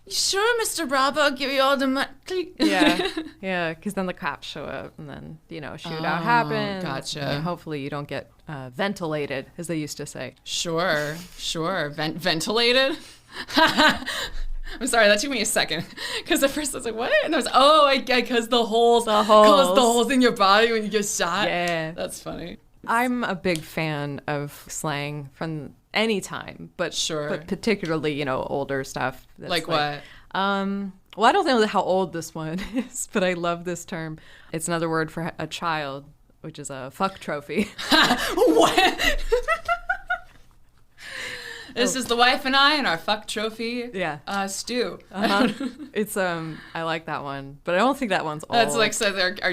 Sure, Mr. Bravo, I'll give you all the money. Yeah, because then the cops show up and then, shootout happens. Gotcha. And hopefully you don't get ventilated, as they used to say. Sure. Ventilated? I'm sorry, that took me a second. Because at first I was like, what? And I was because the holes. Cause the holes in your body when you get shot. Yeah. That's funny. I'm a big fan of slang from any time, but particularly, older stuff. Like what? Well, I don't know how old this one is, but I love this term. It's another word for a child, which is a fuck trophy. What? This is the wife and I and our fuck trophy. Yeah. Stew. It's I like that one, but I don't think that one's old. That's like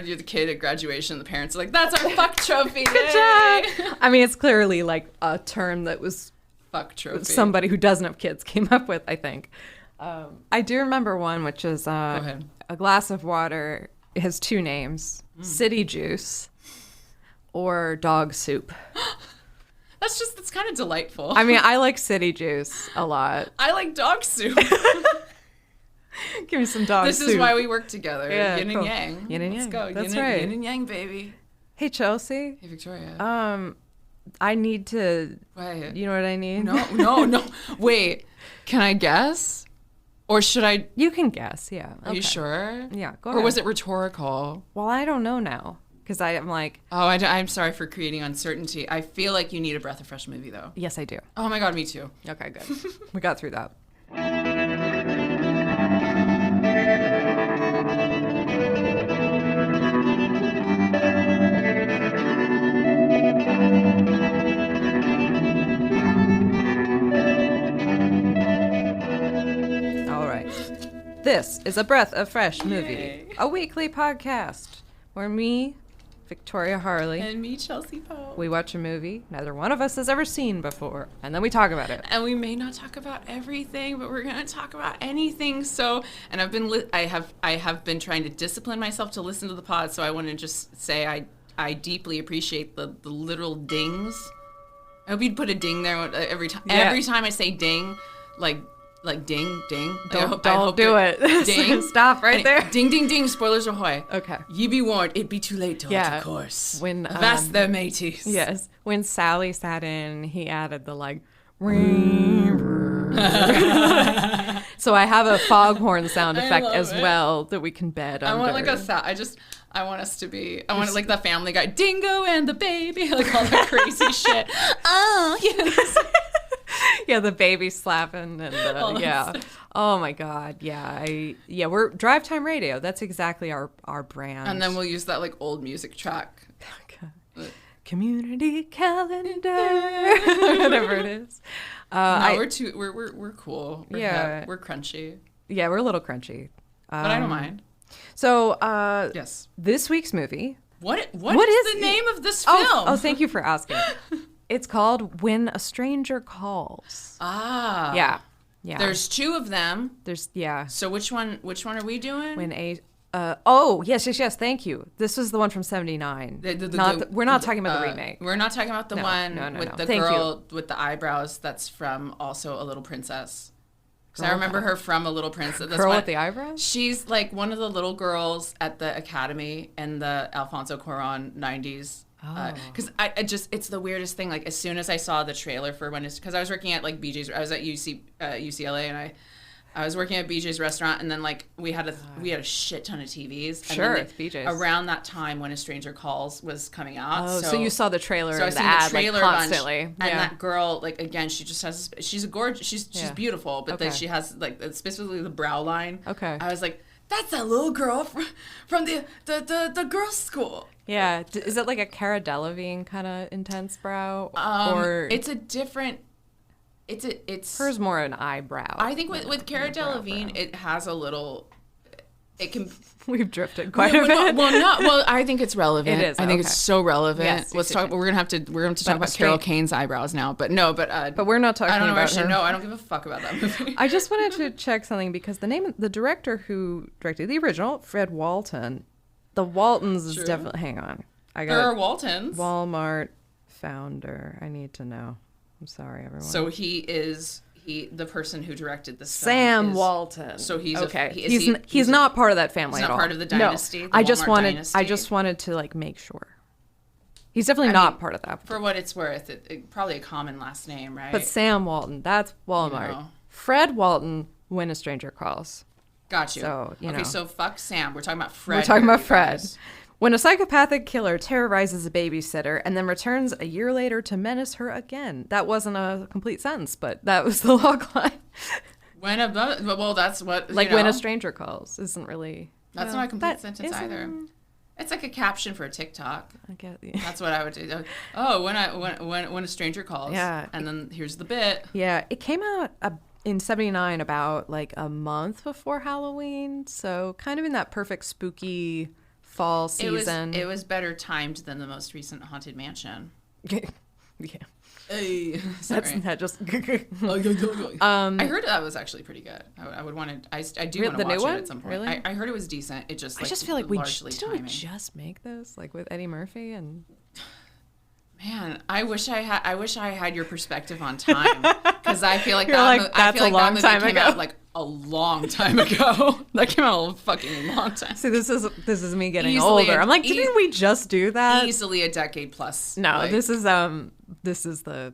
you're the kid at graduation. The parents are like, "That's our fuck trophy." Good job. I mean, it's clearly like a term that was fuck trophy. Somebody who doesn't have kids came up with, I think. I do remember one, which is a glass of water. It has two names: City Juice or Dog Soup. That's kind of delightful. I mean, I like City Juice a lot. I like Dog Soup. Give me some dog soup. This is why we work together. Yeah, yin cool. and yang. Yin and Let's yang. go. That's right. Yin and yang, baby. Hey, Chelsea. Hey, Victoria. I need to... Wait. You know what I need? No. Wait. Can I guess? Or should I... You can guess, yeah. Are you sure? Yeah, go ahead. Or was it rhetorical? Well, I don't know now. Because I'm like... Oh, I'm sorry for creating uncertainty. I feel like you need a breath of fresh movie, though. Yes, I do. Oh, my God, me too. Okay, good. We got through that. All right. This is a Breath of Fresh Movie, Yay. a weekly podcast where me, Victoria Harley, And me, Chelsea Poe. we watch a movie neither one of us has ever seen before, and then we talk about it. And we may not talk about everything, but we're gonna talk about anything. So, and I have been trying to discipline myself to listen to the pod. So I want to just say I deeply appreciate the literal dings. I hope you'd put a ding there every time. Yeah. Every time I say ding, like ding ding. Don't do it. Ding. Stop right there. Ding ding ding. Spoilers ahoy. Okay. Ye be warned, it be too late to alter course. When Avast their mateys. Yes, when Sally sat in, he added the like. So I have a foghorn sound effect as well that we can bed I under. want like I want us to be. I want like the Family Guy, Dingo and the baby, like all that crazy shit. Oh yes. Yeah, the baby slapping and yeah. Oh my God, yeah. We're Drive Time Radio. That's exactly our brand. And then we'll use that like old music track. Community calendar, whatever it is. We're cool. We're hip. We're crunchy. Yeah, we're a little crunchy. But I don't mind. So, yes. This week's movie. What is the name of this film? Oh, thank you for asking. It's called When a Stranger Calls. Ah. Yeah. There's two of them. Yeah. So which one are we doing? Yes. Thank you. This was the one from '79. We're not talking about the remake. We're not talking about the one with the Thank girl with the eyebrows. That's from also A Little Princess. Because I remember her from A Little Princess. Girl with the eyebrows? She's like one of the little girls at the Academy in the Alfonso Cuarón 90s. Because it's the weirdest thing. Like as soon as I saw the trailer for because I was working at like BJ's. I was at UCLA and I was working at BJ's restaurant, and then like we had a shit ton of TVs. Sure, and it's BJ's. Around that time, When a Stranger Calls was coming out. Oh, so you saw the trailer and the ad like constantly. And that girl, like again, she just has. She's a gorgeous. She's beautiful, but then she has like specifically the brow line. Okay. I was like, that's a little girl from the girls' school. Yeah. Is it like a Cara Delevingne kind of intense brow, or it's a different. It's hers more an eyebrow. I think with Cara Delevingne, it has a little. It can. We've drifted quite a bit. Well, I think it's relevant. It is. I think it's so relevant. Yes, Let's talk. We're gonna have to talk about Carol Kane's eyebrows now. But we're not talking I don't know about her. her. No, I don't give a fuck about that movie. I just wanted to check something because the director who directed the original, Fred Walton, the Waltons is definitely. Hang on, There are Waltons. Walmart founder. I need to know. I'm sorry, everyone. So he is the person who directed this Sam Walton. So he's okay. He's not part of that family at all. He's not part of the dynasty. No. I just wanted to like make sure. He's definitely not part of that. For what it's worth, probably a common last name, right? But Sam Walton, that's Walmart. Fred Walton, When a Stranger Calls. Got you. So, okay, so fuck Sam. We're talking about Fred. We're talking about Fred. When a psychopathic killer terrorizes a babysitter and then returns a year later to menace her again. That wasn't a complete sentence, but that was the log line. Well, that's what... Like, When a Stranger Calls isn't really... That's not a complete sentence either. It's like a caption for a TikTok. I get you. That's what I would do. Oh, when a stranger calls. Yeah. And then here's the bit. Yeah, it came out in 79 about like a month before Halloween, so kind of in that perfect spooky fall season. It was better timed than the most recent Haunted Mansion. Yeah. Hey, that's not just. I heard that was actually pretty good. I would want to. I do want to watch it at some point. Really? I heard it was decent. It just. I just feel like didn't we just make this like with Eddie Murphy and. Man, I wish I had your perspective on time, because I feel like that movie came out like a long time ago. That came out a fucking long time. See, this is me getting older. I'm like, didn't we just do that? Easily a decade plus. No, like, this is the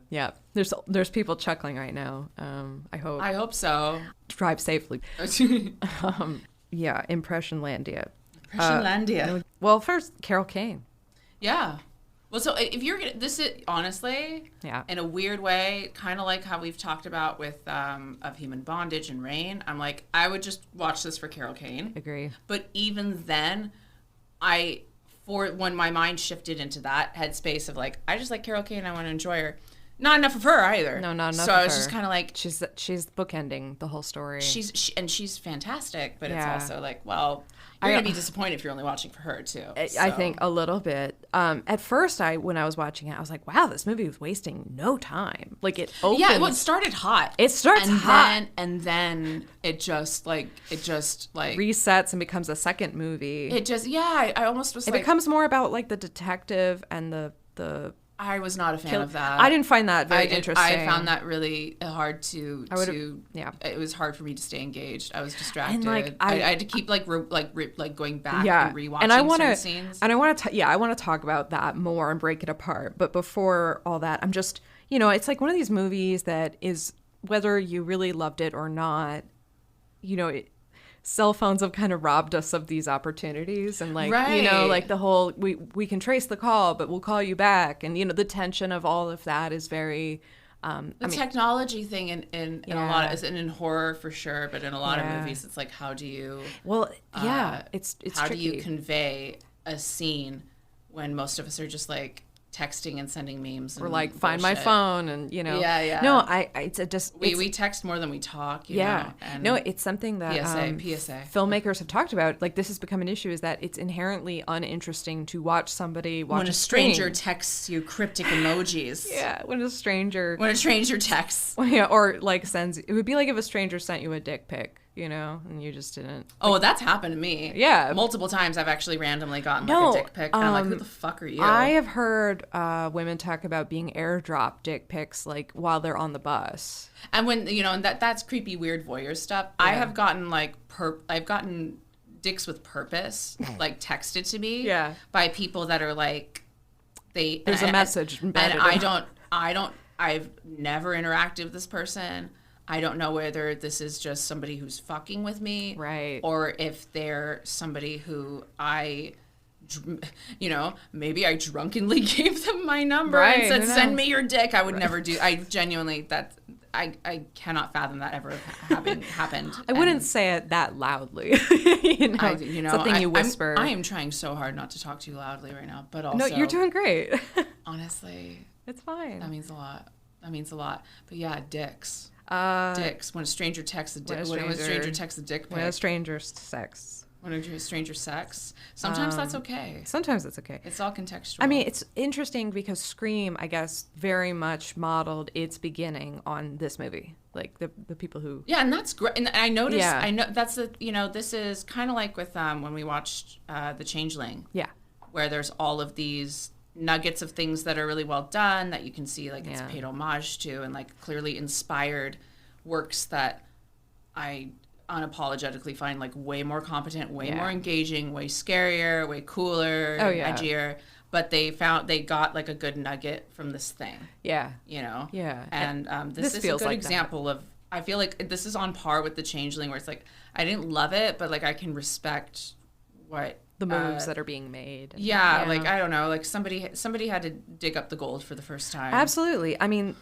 There's people chuckling right now. I hope so. Drive safely. Yeah, Impressionlandia. Well, first, Carol Kane. Yeah. Well, so if you're gonna, this is honestly, in a weird way, kind of like how we've talked about with Of Human Bondage and Rain. I'm like, I would just watch this for Carol Kane. Agree. But even then, when my mind shifted into that headspace of like, I just like Carol Kane, I want to enjoy her. Not enough of her either. No, not enough. So I was just kind of like, she's bookending the whole story. She's fantastic, but it's also like, well, you're gonna be disappointed if you're only watching for her too. I think a little bit. At first, when I was watching it, I was like, wow, this movie was wasting no time. Like it opened. Yeah, well, it started hot. It starts hot, and then it just resets and becomes a second movie. I almost was. It becomes more about like the detective and the. I was not a fan of that. I didn't find that very interesting. I found that really hard to. It was hard for me to stay engaged. I was distracted. And I had to keep like going back and rewatching certain scenes. And I want to talk about that more and break it apart. But before all that, I'm just, it's like one of these movies that is, whether you really loved it or not, cell phones have kind of robbed us of these opportunities, and like like the whole we can trace the call, but we'll call you back, and the tension of all of that is very technology thing in a lot of, and in horror for sure, but in a lot of movies it's like, how do you it's how tricky. do you convey a scene when most of us are just like texting and sending memes or like find my phone and we text more than we talk it's something that PSA filmmakers have talked about. Like, this has become an issue, is that it's inherently uninteresting to watch somebody when a stranger texts you cryptic emojis. When a stranger texts or like sends, it would be like if a stranger sent you a dick pic, and you just didn't. Oh, that's happened to me. Yeah. Multiple times I've actually randomly gotten like a dick pic, and I'm like, who the fuck are you? I have heard women talk about being airdropped dick pics like while they're on the bus. And when, and that's creepy, weird voyeur stuff. Yeah. I have gotten I've gotten dicks with purpose, like texted to me by people that are like, there's a message embedded. And I've never interacted with this person. I don't know whether this is just somebody who's fucking with me, right? Or if they're somebody who maybe I drunkenly gave them my number and said, "Send me your dick." I would never do. I genuinely I cannot fathom that ever happened. I wouldn't say it that loudly. Something you whisper. I am trying so hard not to talk too loudly right now, but also you're doing great. Honestly, it's fine. That means a lot. But yeah, dicks. Dicks. When a stranger texts a dick. When a stranger texts a dick pic. When a stranger sex. When a stranger sex. Sometimes that's okay. Sometimes it's okay. It's all contextual. I mean, it's interesting because Scream, I guess, very much modeled its beginning on this movie. Like the people who. Yeah, and that's great. And I noticed. Yeah. I know that's this is kind of like with when we watched The Changeling. Yeah. Where there's all of these nuggets of things that are really well done that you can see like it's paid homage to and like clearly inspired works that I unapologetically find like way more competent, way more engaging, way scarier, way cooler, edgier. But they got like a good nugget from this thing. Yeah. You know? Yeah. And this is a good example of, I feel like this is on par with The Changeling, where it's like, I didn't love it, but like I can respect what the moves that are being made. Yeah, like I don't know, like somebody had to dig up the gold for the first time. Absolutely. I mean,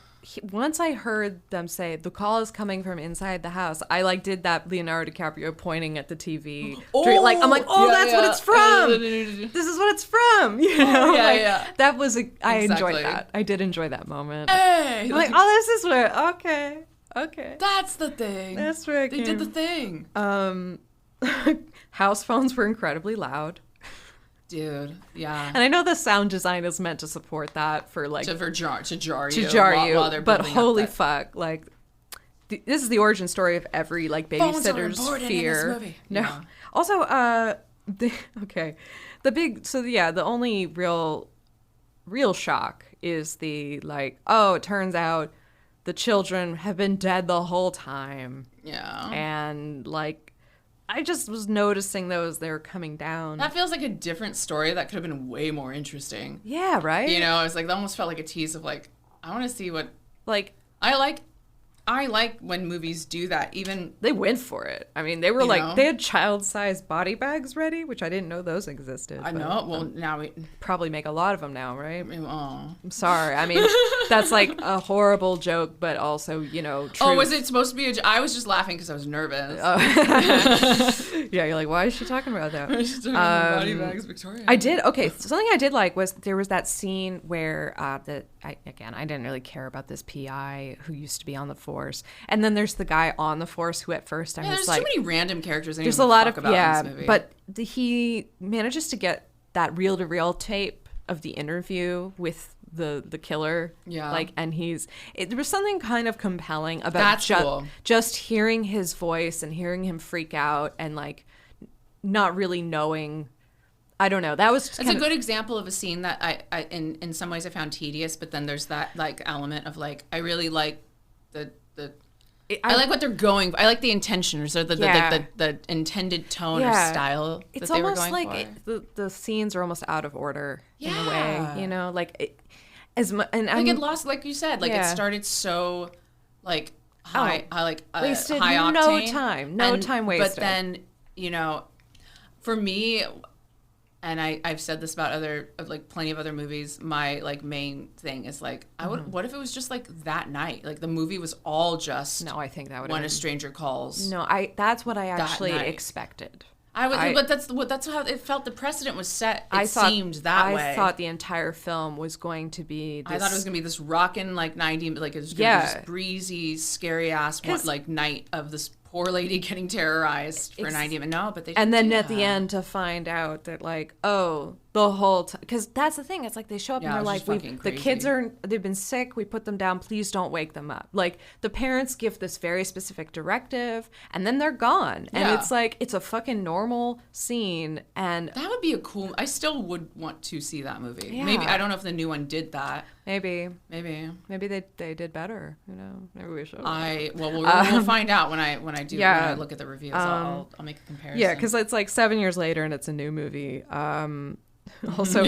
once I heard them say the call is coming from inside the house, I like did that Leonardo DiCaprio pointing at the TV. Like I'm like, that's what it's from. This is what it's from. You know, that was I enjoyed that. I did enjoy that moment. Hey, like, this is where okay. That's the thing. That's where they did the thing. House phones were incredibly loud. Dude, yeah. And I know the sound design is meant to support that for like to jar you while they're but holy fuck, like this is the origin story of every like babysitter's fear. In this movie. No. Yeah. Also, the only real shock is the like, it turns out the children have been dead the whole time. Yeah. And like I just was noticing those they were coming down. That feels like a different story that could have been way more interesting. Yeah, right? You know, it was like, that almost felt like a tease of like, I want to see what, like, I like when movies do that. Even they went for it. I mean, they were like, they had child-sized body bags ready, which I didn't know those existed. I know. Well, now we probably make a lot of them now, right? Oh. I'm sorry. I mean, that's like a horrible joke, but also, you know, truth. Oh, was it supposed to be I was just laughing because I was nervous. Yeah, you're like, why is she talking about that? She's talking about body bags, Victoria. I did. Okay, so something I did like was there was that scene where I didn't really care about this PI who used to be on the force, and then there's the guy on the force who at first I was there's like, too many random characters. There's a lot of in this movie. But he manages to get that reel-to-reel tape of the interview with the killer. Yeah, like, and there was something kind of compelling about just hearing his voice and hearing him freak out and like not really knowing. I don't know. It's a good example of a scene that I in some ways I found tedious, but then there's that like element of like I really like I like what they're going. I like the intentions or the intended tone or style that they were going for. It's almost like the scenes are almost out of order in a way, you know, like it lost, like you said, like it started so like high, wasted high octane, no time wasted. But then, you know, for me. And I've said this about plenty of other movies. My like main thing is like, what if it was just like that night? Like the movie was all just. No, I think that would. When a Stranger Calls. No, that's what I actually expected. But that's how it felt. The precedent was set. Seemed that way. I thought the entire film was going to be. I thought it was going to be this rockin' like 90, like it was going to be this breezy, scary ass like night of this poor lady getting terrorized for 90 minutes. No, but they and then at the end to find out that like, the whole time, because that's the thing, it's like they show up and they're like, the kids they've been sick, we put them down, please don't wake them up. Like the parents give this very specific directive and then they're gone, and it's like it's a fucking normal scene. And that would be I still would want to see that movie. Maybe I don't know if the new one did that. Maybe they did better, you know. Maybe we should. We'll find out when I when I look at the reviews. I'll make a comparison. Yeah, because it's like 7 years later and it's a new movie. Also,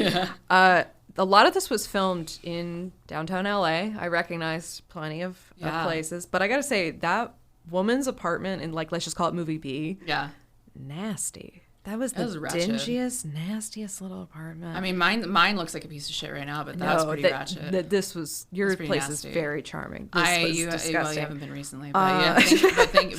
a lot of this was filmed in downtown LA. I recognized plenty of places, but I gotta say that woman's apartment in, like, let's just call it movie B. Yeah, nasty. That was the dingiest, nastiest little apartment. I mean, mine looks like a piece of shit right now, but that was pretty ratchet. Your place is very charming. You haven't been recently, but thank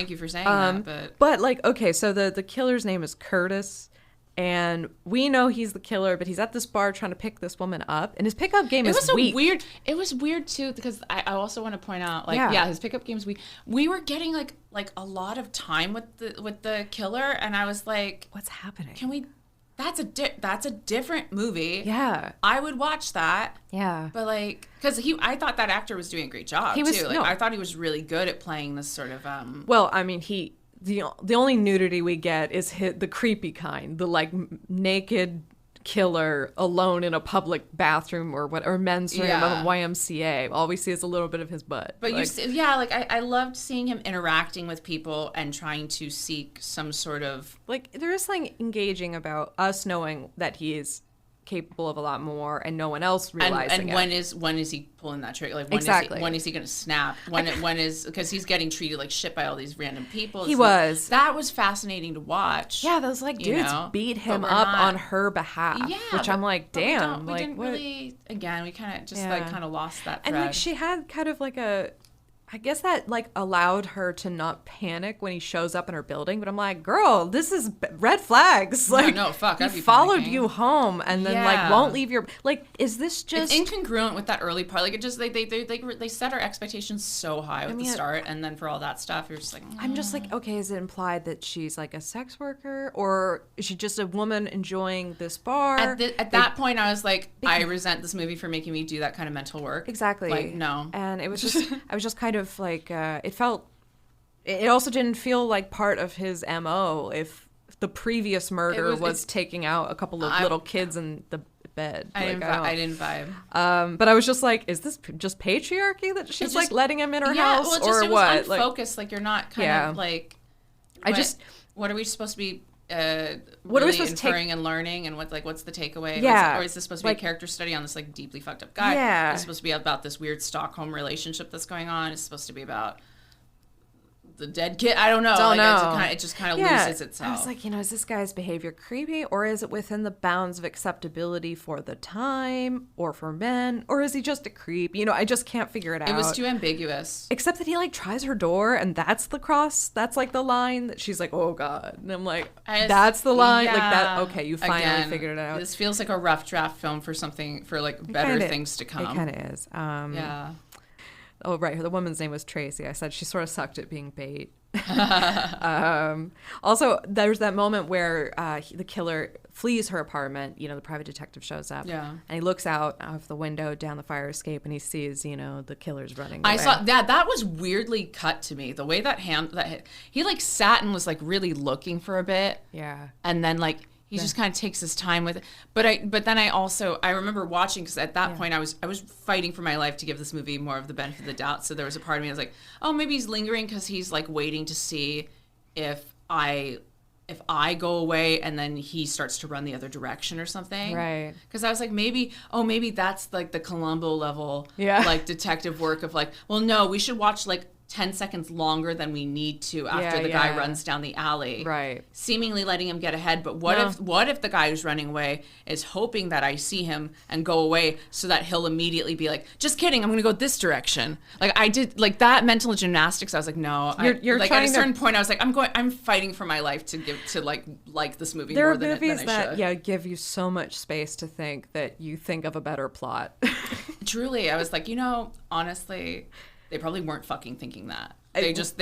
you for saying that. But like, okay, so the killer's name is Curtis. And we know he's the killer, but he's at this bar trying to pick this woman up, and his pickup game is weak. It was weird too, because I also want to point out, like, his pickup game's weak. We were getting like a lot of time with the killer, and I was like, what's happening? Can we? That's a different movie. Yeah, I would watch that. Yeah, but like, because I thought that actor was doing a great job too. Like, I thought he was really good at playing this sort of. Well, I mean, The only nudity we get is the creepy kind, the like naked killer alone in a public bathroom or men's room of a YMCA. All we see is a little bit of his butt. But I loved seeing him interacting with people and trying to seek some sort of like there is something engaging about us knowing that he is capable of a lot more and no one else realizing and when is he pulling that trigger, like when is he going to snap, when is because he's getting treated like shit by all these random people. That was fascinating to watch. Those like dudes beat him up on her behalf, which I'm like, damn, we didn't really, again, we kind of just like kind of lost that thread. And like she had kind of like I guess that like allowed her to not panic when he shows up in her building, but I'm like, girl, this is red flags. Like, no, fuck, he followed you home and then like won't leave your like. Is this just it's incongruent with that early part? Like it just they set our expectations so high at the start, and then for all that stuff, you're just like, I'm just like, okay, is it implied that she's like a sex worker or is she just a woman enjoying this bar? At that point, I was like, I resent this movie for making me do that kind of mental work. Exactly. Like no, and it was just I was just kind of like it also didn't feel like part of his MO if the previous murder was taking out a couple of little kids in the bed. I didn't vibe. But I was just like, is this just patriarchy that she's like letting him in her house or it what? Was unfocused, like you're not kind of like what are we supposed to be what are we supposed inferring and learning, and what's the takeaway? Or is this supposed to be a character study on this like deeply fucked up guy? Yeah. It's supposed to be about this weird Stockholm relationship that's going on. It's supposed to be about the dead kid. I don't know. It just kind of loses itself. I was like, is this guy's behavior creepy, or is it within the bounds of acceptability for the time or for men, or is he just a creep? I just can't figure it out. It was too ambiguous. Except that he like tries her door, and that's the cross. That's like the line that she's like, oh God. And I'm like, that's the line? Like that, okay, you finally figured it out. This feels like a rough draft film for like better things to come. It kind of is. Oh, right. The woman's name was Tracy. I said she sort of sucked at being bait. Also, there's that moment where the killer flees her apartment. The private detective shows up. Yeah. And he looks out of the window down the fire escape and he sees, the killer's running away. I saw that was weirdly cut to me. The way that he like sat and was like really looking for a bit. Yeah. And then like he just kind of takes his time with it. But then I remember watching, because at that point I was fighting for my life to give this movie more of the benefit of the doubt. So there was a part of me that was like, oh, maybe he's lingering because he's like waiting to see if I go away and then he starts to run the other direction or something. Right. Because I was like, maybe that's like the Columbo level, like detective work of like, well, no, we should watch like 10 seconds longer than we need to after the guy runs down the alley. Right. Seemingly letting him get ahead. But what if the guy who's running away is hoping that I see him and go away so that he'll immediately be like, just kidding, I'm going to go this direction. Like I did like that mental gymnastics. I was like, no. You're like at a certain point I was like, I'm fighting for my life to like this movie more than I should. There are movies that give you so much space to think that you think of a better plot. Truly, I was like, honestly, they probably weren't fucking thinking that. They let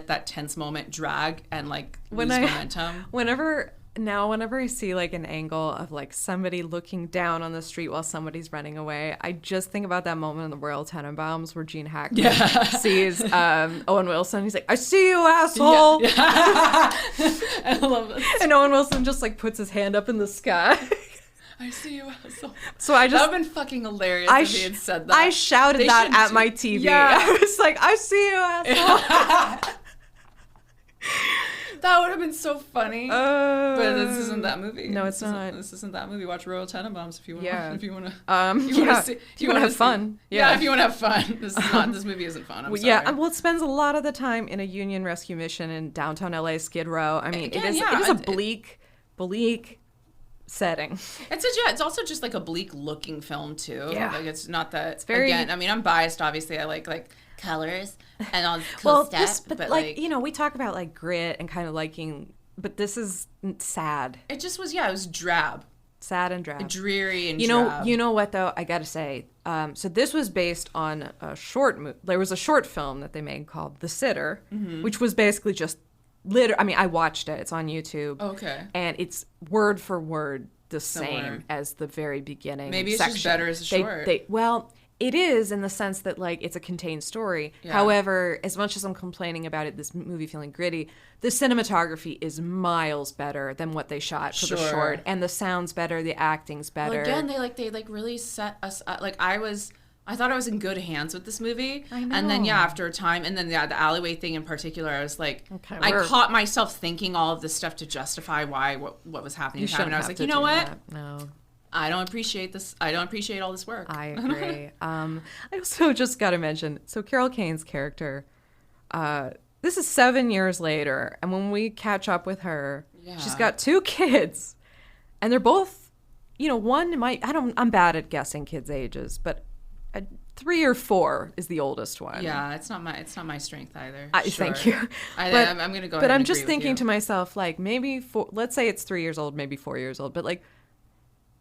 that tense moment drag and like lose momentum. Whenever I see like an angle of like somebody looking down on the street while somebody's running away, I just think about that moment in the Royal Tenenbaums where Gene Hackman sees Owen Wilson. He's like, "I see you, asshole!" Yeah. I love this. And Owen Wilson just like puts his hand up in the sky. I see you, asshole. So that would have been fucking hilarious if he had said that. I shouted that at my TV. Yeah. I was like, I see you, asshole. That would have been so funny. But this isn't that movie. No, it's not. This isn't that movie. Watch Royal Tenenbaums if you want. Yeah. If you want to. If you want to have fun. Yeah. If you want to have fun. This movie isn't fun. I'm sorry. Yeah. Well, it spends a lot of the time in a Union rescue mission in downtown LA, Skid Row. I mean, it is a bleak setting. It's also just like a bleak looking film too. Yeah. Like it's not that. It's very. Again, I mean, I'm biased. Obviously, I like colors and all this cool stuff. But like we talk about like grit and kind of liking, but this is sad. It just was. Yeah, it was drab. Sad and drab. Dreary and drab. You know what though? I gotta say. So this was based on a short movie. There was a short film that they made called The Sitter, which was basically just. I mean, I watched it. It's on YouTube. Okay. And it's word for word the same as the very beginning. Maybe it's section. just better as a short. It is, in the sense that, like, it's a contained story. Yeah. However, as much as I'm complaining about it, this movie feeling gritty, the cinematography is miles better than what they shot for the short, and the sound's better, the acting's better. Well, again, they really set us up. Like, I thought I was in good hands with this movie. I know. And then, after a time, and then, the alleyway thing in particular, I was like, I caught myself thinking all of this stuff to justify what was happening. And I was like, you know what? No. I don't appreciate this. I don't appreciate all this work. I agree. I also just got to mention, so Carol Kane's character, this is 7 years later, and when we catch up with her, she's got 2 kids, and they're both, one might, I'm bad at guessing kids' ages, but 3 or 4 is the oldest one. Yeah, it's not my strength either. Thank you. I'm going to go. But I'm just thinking to myself, like, maybe let's say it's 3 years old, maybe 4 years old, but like,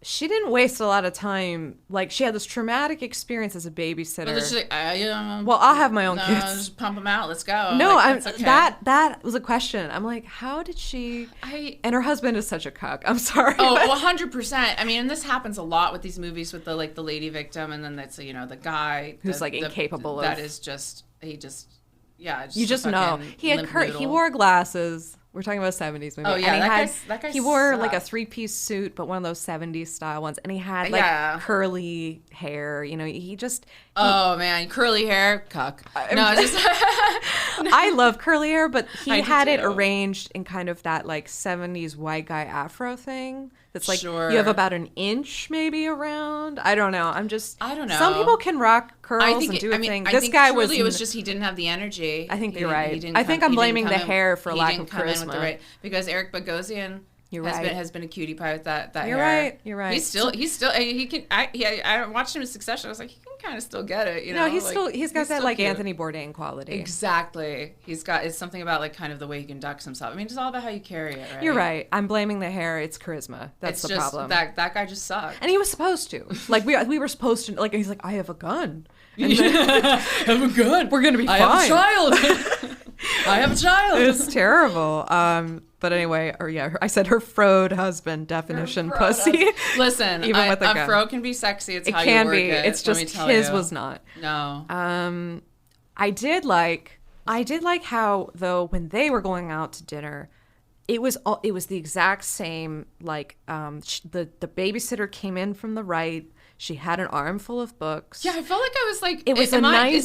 she didn't waste a lot of time. Like, she had this traumatic experience as a babysitter. But she's like, well, I'll have my own kids. Just pump them out. Let's go. No, like, okay. that was a question. I'm like, how did she? And her husband is such a cuck. I'm sorry. Oh, 100%. I mean, and this happens a lot with these movies with the lady victim, and then that's the guy who's incapable of. That is just you just know he wore glasses. We're talking about a 70s movie. Oh, yeah. And that guy he wore sucked. like a 3-piece suit, but one of those 70s style ones. And he had like curly hair. He just... Oh, man. Curly hair. Cuck. No, just... I love curly hair, but he had it arranged in kind of that like 70s white guy afro thing. That's like, you have about an inch maybe around. I don't know. I don't know. Some people can rock curls and do a thing. This guy was... it was just he didn't have the energy. I think you're right. I think I'm blaming the hair for lack of charisma. Because Eric Bogosian has been a cutie pie with that You're hair. You're right. He can. I watched him in Succession. I was like, he can kind of still get it. No, he's got that like cute. Anthony Bourdain quality. Exactly. It's something about like kind of the way he conducts himself. I mean, it's all about how you carry it, right? You're right. I'm blaming the hair. It's charisma. That's the problem. That guy just sucked. And he was supposed to. Like we were supposed to. Like he's like, I have a gun. I have a gun. We're gonna be fine. I have a child. I have a child. It's terrible. But anyway, I said her frode husband definition pussy. Listen, even with a fro can be sexy. It's how can you work be. it. It's just his was not. No. I did like how though when they were going out to dinner, it was the exact same. Like the babysitter came in from the right. She had an armful of books. Yeah, I felt like I was like, is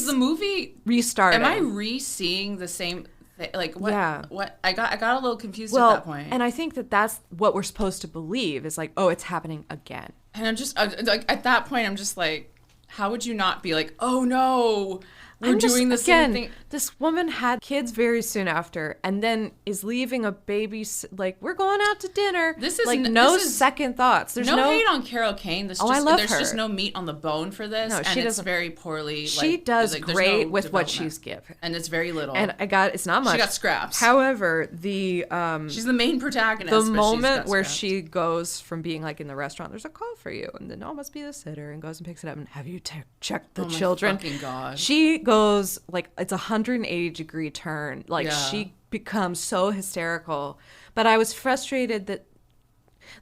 the movie restarted? Am I re-seeing the same? Like what? Yeah. What? I got a little confused at that point. And I think that's what we're supposed to believe is like, oh, it's happening again. And I'm just like at that point, I'm just like, how would you not be like, oh no, we're doing the same thing? This woman had kids very soon after, and then is leaving a baby. Like, we're going out to dinner. This is like second thoughts. There's no hate on Carol Kane. I love her. There's just no meat on the bone for this. No, she does very poorly. She does great with what she's given, and it's very little. And it's not much. She got scraps. However, she's the main protagonist. The moment where she goes from being like in the restaurant, there's a call for you, and then must be the sitter, and goes and picks it up, and have you checked the children? My fucking God. She goes like it's 180-degree turn. Like she becomes so hysterical. But I was frustrated that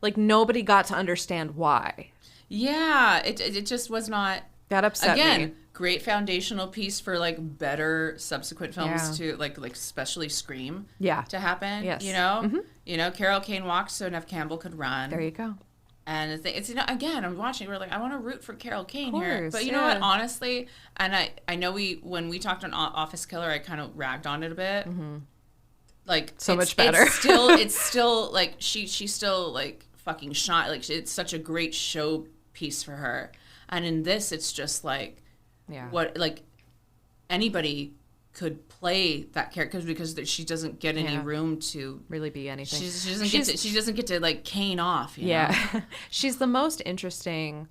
like nobody got to understand why. Yeah, it just was not. That upset me. Great foundational piece for like better subsequent films to like especially Scream. To happen. Yes. Carol Kane walked so Neve Campbell could run. There you go. And it's again, I'm watching. We're like, I want to root for Carol Kane here, but you know what? Honestly, and I know when we talked on Office Killer, I kind of ragged on it a bit. Mm-hmm. Like so much better. It's still like she's still like fucking shot. Like it's such a great show piece for her. And in this, it's just like, what like anybody could play that character because she doesn't get any room to really be anything. She doesn't get to like Kane off. You know? She's the most interesting.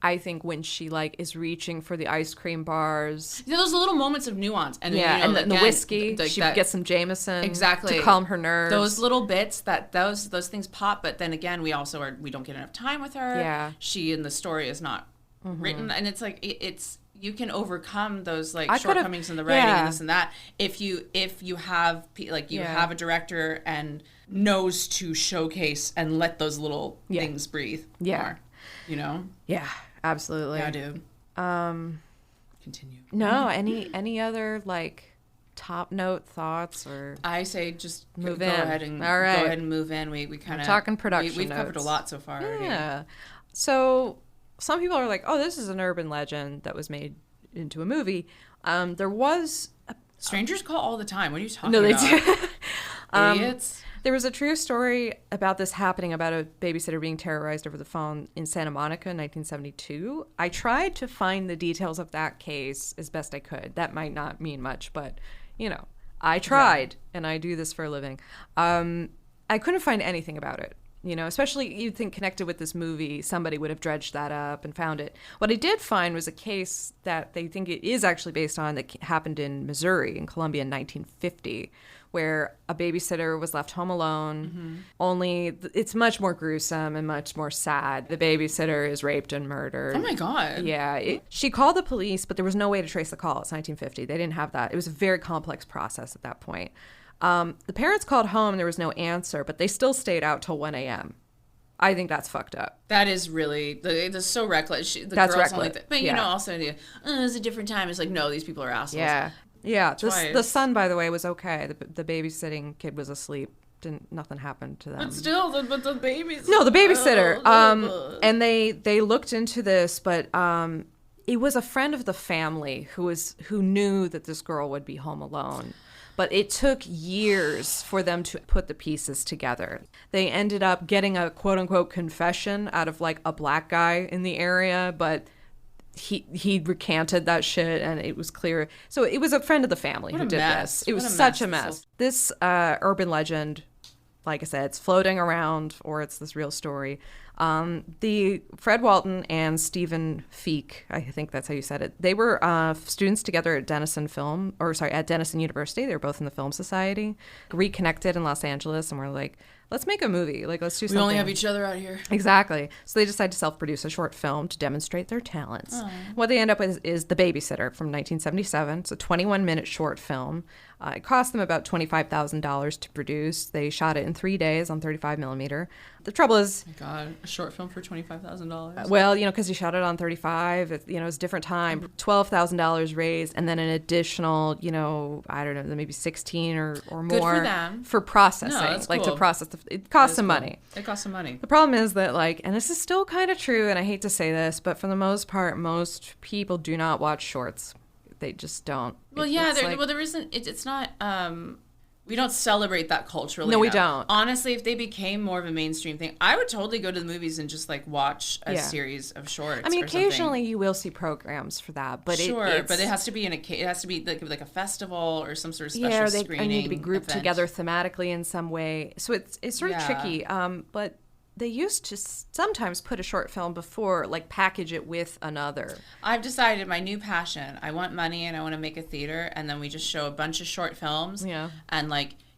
I think when she like is reaching for the ice cream bars, those little moments of nuance, and and the whiskey. She gets some Jameson to calm her nerves. Those little bits those things pop, but then again, we don't get enough time with her. Yeah, she in the story is not written, and it's like it's. You can overcome those like shortcomings in the writing and this and that if you have have a director and knows to showcase and let those little things breathe more, Yeah, absolutely. Yeah, dude. Continue. No, any other like top note thoughts or I say just move go in. ahead and All right. go ahead and move in. We kind of talking production We've covered a notes. lot so far. Yeah. Already. So some people are like, oh, this is an urban legend that was made into a movie. There was Strangers call all the time. What are you talking no, they about? do. Idiots. There was a true story about this happening, about a babysitter being terrorized over the phone in Santa Monica in 1972. I tried to find the details of that case as best I could. That might not mean much, but, I tried, and I do this for a living. I couldn't find anything about it. Especially you'd think connected with this movie, somebody would have dredged that up and found it. What I did find was a case that they think it is actually based on that happened in Missouri, in Columbia in 1950, where a babysitter was left home alone. Only it's much more gruesome and much more sad. The babysitter is raped and murdered. Oh my God. Yeah. She called the police, but there was no way to trace the call. It's 1950. They didn't have that. It was a very complex process at that point. The parents called home. There was no answer, but they still stayed out till 1 a.m. I think that's fucked up. That is really, it's so reckless. That's reckless. But, also, it's a different time. It's like, no, these people are assholes. Yeah. Yeah. The son, by the way, was okay. The babysitting kid was asleep. Nothing happened to them. But still, the babysitter. No, the babysitter. And they looked into this, but it was a friend of the family who knew that this girl would be home alone. But it took years for them to put the pieces together. They ended up getting a quote-unquote confession out of like a black guy in the area, but he recanted that shit, and it was clear. So it was a friend of the family who did this. It was such a mess. This urban legend, like I said, it's floating around, or it's this real story. The Fred Walton and Stephen Feek, I think that's how you said it. They were students together at Denison University. They were both in the Film Society. Reconnected in Los Angeles, and were like, let's make a movie. Like, let's do something. We only have each other out here. Exactly. So they decide to self-produce a short film to demonstrate their talents. What they end up with is The Babysitter from 1977. It's a 21-minute short film. It cost them about $25,000 to produce. They shot it in 3 days on 35 millimeter. The trouble is... Oh my God, a short film for $25,000? Well, because you shot it on 35, it's a different time. $12,000 raised, and then an additional, I don't know, maybe 16 or more. Good for them. For processing. No, that's cool. To process. It costs some money. It costs some money. The problem is that, and this is still kind of true, and I hate to say this, but for the most part, most people do not watch shorts. They just don't. Well, there isn't. It's not. We don't celebrate that culturally. No, we don't. Honestly, if they became more of a mainstream thing, I would totally go to the movies and just watch a series of shorts. I mean, occasionally you will see programs for that, but but it has to be like a festival or some sort of special screening. They need to be grouped together thematically in some way. So it's sort of tricky. But they used to sometimes put a short film before, package it with another. I've decided my new passion. I want money and I want to make a theater, and then we just show a bunch of short films. Yeah. And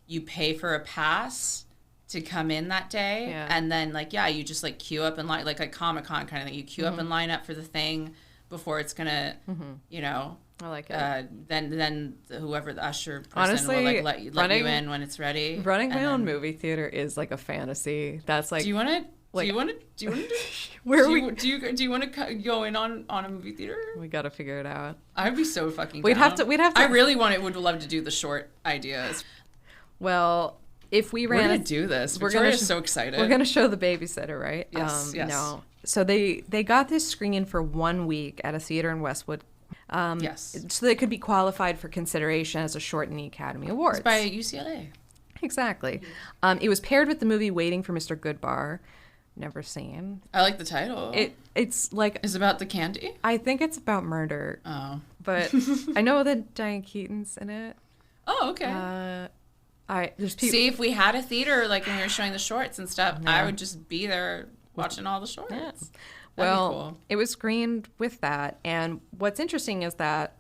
you pay for a pass to come in that day, and then you just queue up and line like a Comic-Con kind of thing. You queue up and line up for the thing before it's gonna, I like it. Then whoever the usher person Honestly, will let you in when it's ready. Running my own movie theater is like a fantasy. That's Do you want to? Do you want to? Do you want to go in on a movie theater? We got to figure it out. I'd be so fucking. We'd have to. I really would love to do the short ideas. Well, if we ran, we're gonna do this. Victoria's so excited. We're gonna show The Babysitter, right? Yes. Yes. No. So they got this screening for 1 week at a theater in Westwood. Yes. So they could be qualified for consideration as a short in the Academy Awards. It's by UCLA. Exactly. It was paired with the movie Waiting for Mr. Goodbar. Never seen. I like the title. It's about the candy? I think it's about murder. Oh. But I know that Diane Keaton's in it. Oh, okay. There's people. See, if we had a theater when we were showing the shorts and stuff, I would just be there watching all the shorts. Yeah. Well, cool. It was screened with that, and what's interesting is that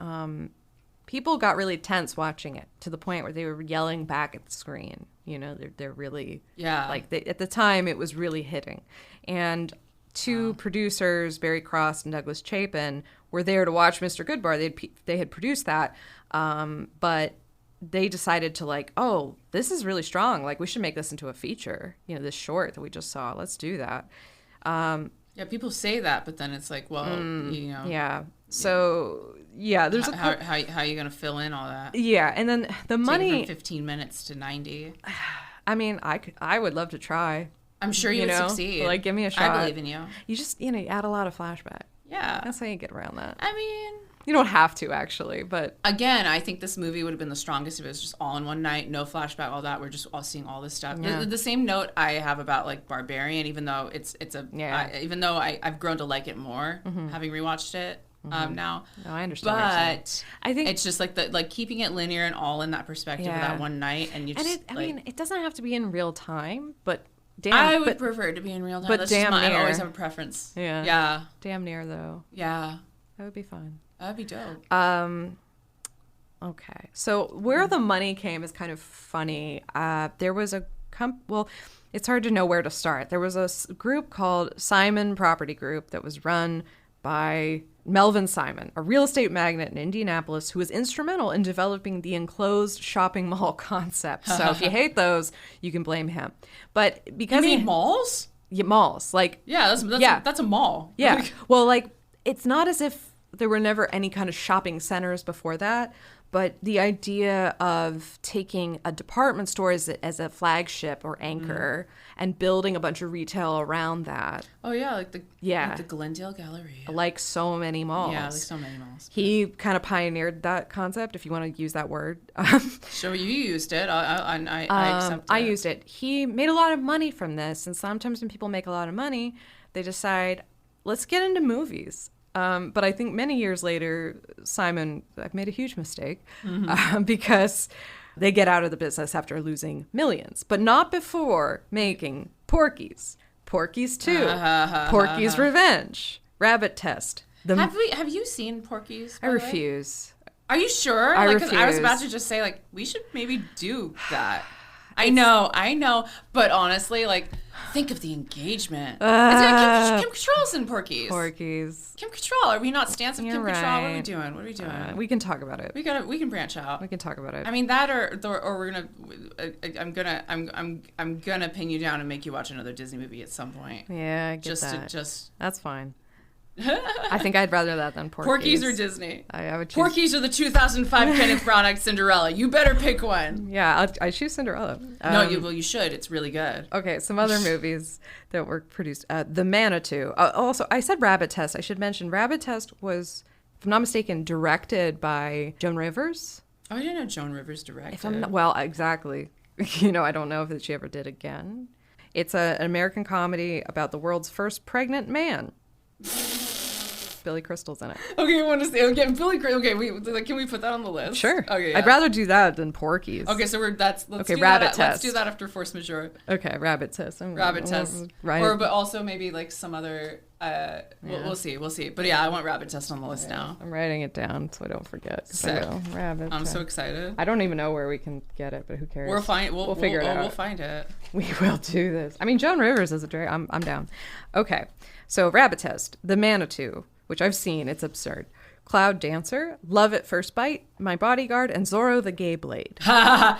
people got really tense watching it to the point where they were yelling back at the screen. They're really at the time it was really hitting, and two producers, Barry Cross and Douglas Chapin, were there to watch Mr. Goodbar. They had produced that, but they decided to this is really strong. We should make this into a feature. this short that we just saw. Let's do that. Yeah, people say that, but then it's Yeah. So yeah, there's how are you gonna fill in all that? Yeah, and then the money, from 15 minutes to 90. I mean, I would love to try. I'm sure you would succeed. Like, give me a shot. I believe in you. You just, you add a lot of flashback. Yeah, that's how you get around that. I mean, you don't have to, actually, but again, I think this movie would have been the strongest if it was just all in one night, no flashback, all that. We're just all seeing all this stuff. Yeah. The same note I have about like Barbarian, even though even though I've grown to like it more, having rewatched it. Now, no, I understand. But I think it's just like keeping it linear and all in that perspective of that one night, and you just. I mean, it doesn't have to be in real time, but I would prefer it to be in real time. But damn near. I always have a preference. Yeah. Yeah. Damn near though. Yeah. That would be fun. That'd be dope. Okay. So where the money came is kind of funny. There was a it's hard to know where to start. There was a group called Simon Property Group that was run by Melvin Simon, a real estate magnate in Indianapolis who was instrumental in developing the enclosed shopping mall concept. So if you hate those, you can blame him. But because you mean malls? Yeah, malls. Like that's a mall. Yeah. Well, like it's not as if there were never any kind of shopping centers before that, but the idea of taking a department store as a flagship or anchor and building a bunch of retail around that. Oh yeah, like the Glendale Galleria. Like so many malls. Yeah, like so many malls. He kind of pioneered that concept, if you want to use that word. So you used it. I accept it. I used it. He made a lot of money from this, and sometimes when people make a lot of money, they decide, let's get into movies. But I think many years later, Simon made a huge mistake because they get out of the business after losing millions, but not before making Porky's, Porky's 2, Porky's Revenge, Rabbit Test. Have you seen Porky's? I refuse. Are you sure? I refuse. I was about to just say, like, we should maybe do that. I know, but honestly, like, think of the engagement. It's got Kim Cattrall's in Porky's. Porky's. Kim Cattrall. Are we not stans of Kim right. Cattrall? What are we doing? We can talk about it. We can branch out. We can talk about it. I mean that, or we're gonna. I'm gonna pin you down and make you watch another Disney movie at some point. Yeah, I get that. That's fine. I think I'd rather that than Porky's. Porky's or Disney? I would choose... Porky's or the 2005 Kenneth Branagh Cinderella. You better pick one. Yeah, I choose Cinderella. You should. It's really good. Okay, some other movies that were produced. The Manitou. Also, I said Rabbit Test. I should mention Rabbit Test was, if I'm not mistaken, directed by Joan Rivers. Oh, I didn't know Joan Rivers directed. Exactly. I don't know if she ever did again. It's an American comedy about the world's first pregnant man. Billy Crystal's in it. Okay, I want to say again, Billy Crystal. Okay, can we put that on the list? Sure. Okay, yeah. I'd rather do that than Porky's. Okay, so Rabbit Test. Let's do that after Force Majeure. Okay, Rabbit Test. Rabbit Test. Right. But also maybe like some other. We'll see. But yeah, I want Rabbit Test on the list now. I'm writing it down so I don't forget. Sick. Rabbit. I'm so excited. I don't even know where we can get it, but who cares? We'll figure it out. We'll find it. We will do this. I mean, Joan Rivers is I'm down. Okay, so Rabbit Test, The Manitou, which I've seen. It's absurd. Cloud Dancer, Love at First Bite, My Bodyguard, and Zorro the Gay Blade. Yeah,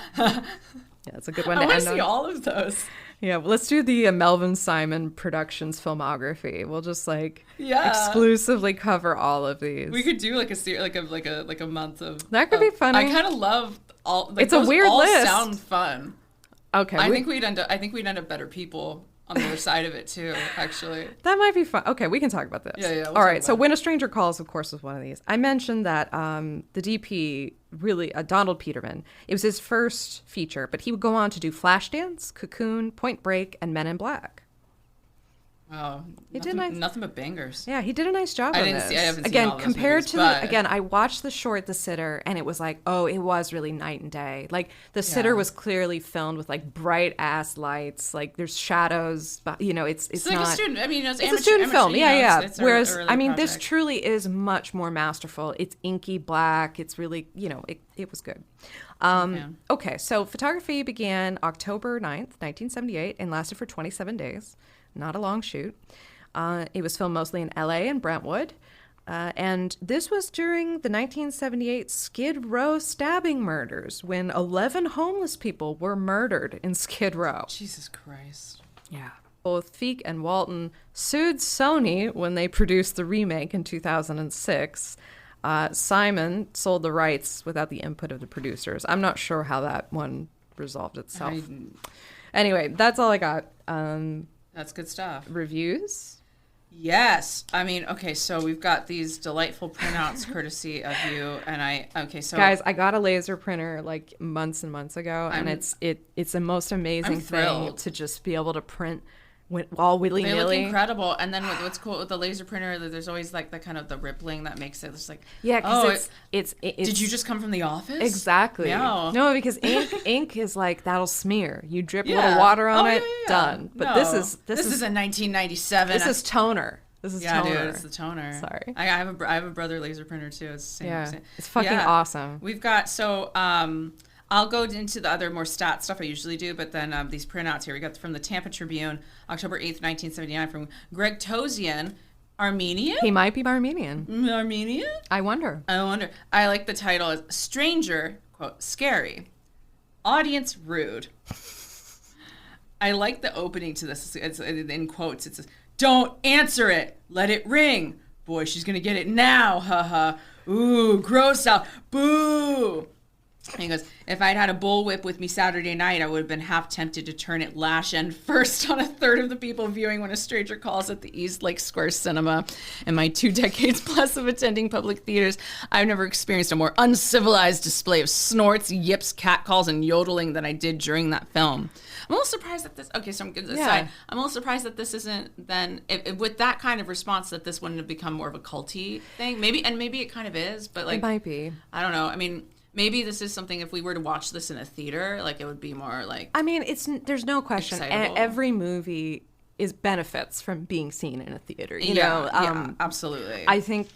that's a good one to end on. I want to see all of those. Yeah, well, let's do the Melvin Simon Productions filmography. We'll just exclusively cover all of these. We could do like a month of. That could be funny. I kind of love all. It's a weird list. Sound fun. Okay, I think we'd end up better people on the other side of it too, actually. That might be fun. Okay, we can talk about this. Yeah. All right, so When a Stranger Calls, of course, was one of these. I mentioned that the DP, really, Donald Peterman, it was his first feature, but he would go on to do Flashdance, Cocoon, Point Break, and Men in Black. Wow, nothing but bangers. Yeah, he did a nice job on this. I haven't again, seen all compared those movies, to I watched the short The Sitter, and it was like, oh, it was really night and day. Like The Sitter was clearly filmed with like bright ass lights, like there's shadows, but it's like not a student. I mean, it's a student film. Yeah. Whereas project. This truly is much more masterful. It's inky black. It's really it was good. Okay, so photography began October 9th, 1978, and lasted for 27 days. Not a long shoot. It was filmed mostly in LA and Brentwood. And this was during the 1978 Skid Row stabbing murders when 11 homeless people were murdered in Skid Row. Jesus Christ. Yeah. both Feek and Walton sued Sony when they produced the remake in 2006. Simon sold the rights without the input of the producers. I'm not sure how that one resolved itself. Anyway, that's all I got. That's good stuff. Reviews? Yes. I mean, okay, so we've got these delightful printouts courtesy of you, and so guys, I got a laser printer like months and months ago, and it's the most amazing thing to just be able to print all willy-nilly. They look incredible. And then what's cool with the laser printer, there's always like the kind of the rippling that makes it just like, because it's did you just come from the office? Exactly. No, because ink is like, that'll smear. You drip a little water on it, done. But this is a 1997. This is toner. This is toner. Dude, it's the toner. Sorry. I have a brother laser printer too. It's the same. Yeah, it's fucking awesome. We've got I'll go into the other more stat stuff I usually do, but then these printouts here. We got from the Tampa Tribune, October 8th, 1979, from Greg Tozian, Armenian? He might be Armenian. Armenian? I wonder. I like the title as Stranger, quote, scary. Audience rude. I like the opening to this. It's in quotes. It says, don't answer it. Let it ring. Boy, she's going to get it now. Haha. Ooh, gross out. Boo. And he goes, if I'd had a bullwhip with me Saturday night, I would have been half tempted to turn it lash end first on a third of the people viewing When a Stranger Calls at the East Lake Square Cinema. In my 2 decades plus of attending public theaters, I've never experienced a more uncivilized display of snorts, yips, catcalls, and yodeling than I did during that film. I'm a little surprised that this, okay, so I'm a little surprised that this isn't then, with that kind of response, that this wouldn't have become more of a culty thing. Maybe it kind of is, but like. It might be. I don't know. I mean, maybe this is something, if we were to watch this in a theater, like it would be more like. I mean, there's no question. Every movie benefits from being seen in a theater. You know? Yeah, absolutely. I think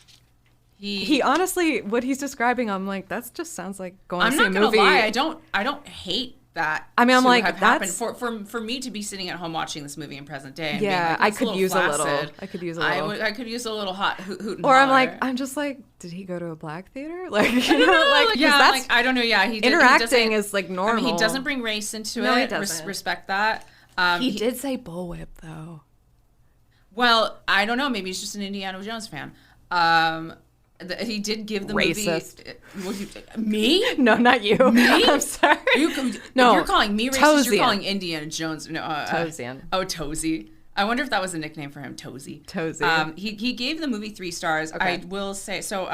he honestly, what he's describing, I'm like, that just sounds like going to see a movie. I'm not gonna lie, I don't hate that. I mean, I'm like, that's happened for me to be sitting at home watching this movie in present day. And yeah, being like, I could use a little. I could use a little. I could use a little hot hoot and or holler. I'm just like, did he go to a black theater? Like, you know, that's, I don't know. Yeah, interacting is like normal. I mean, he doesn't bring race into it. No, he doesn't. Respect that. He did say bullwhip though. Well, I don't know. Maybe he's just an Indiana Jones fan. He did give the racist. Movie. Me? No, not you. Me? I'm sorry. No, you're calling me racist. Tozian. You're calling Indiana Jones. No, Tozian. Tozy. I wonder if that was a nickname for him, Tozy. He gave the movie 3 stars. Okay. I will say, so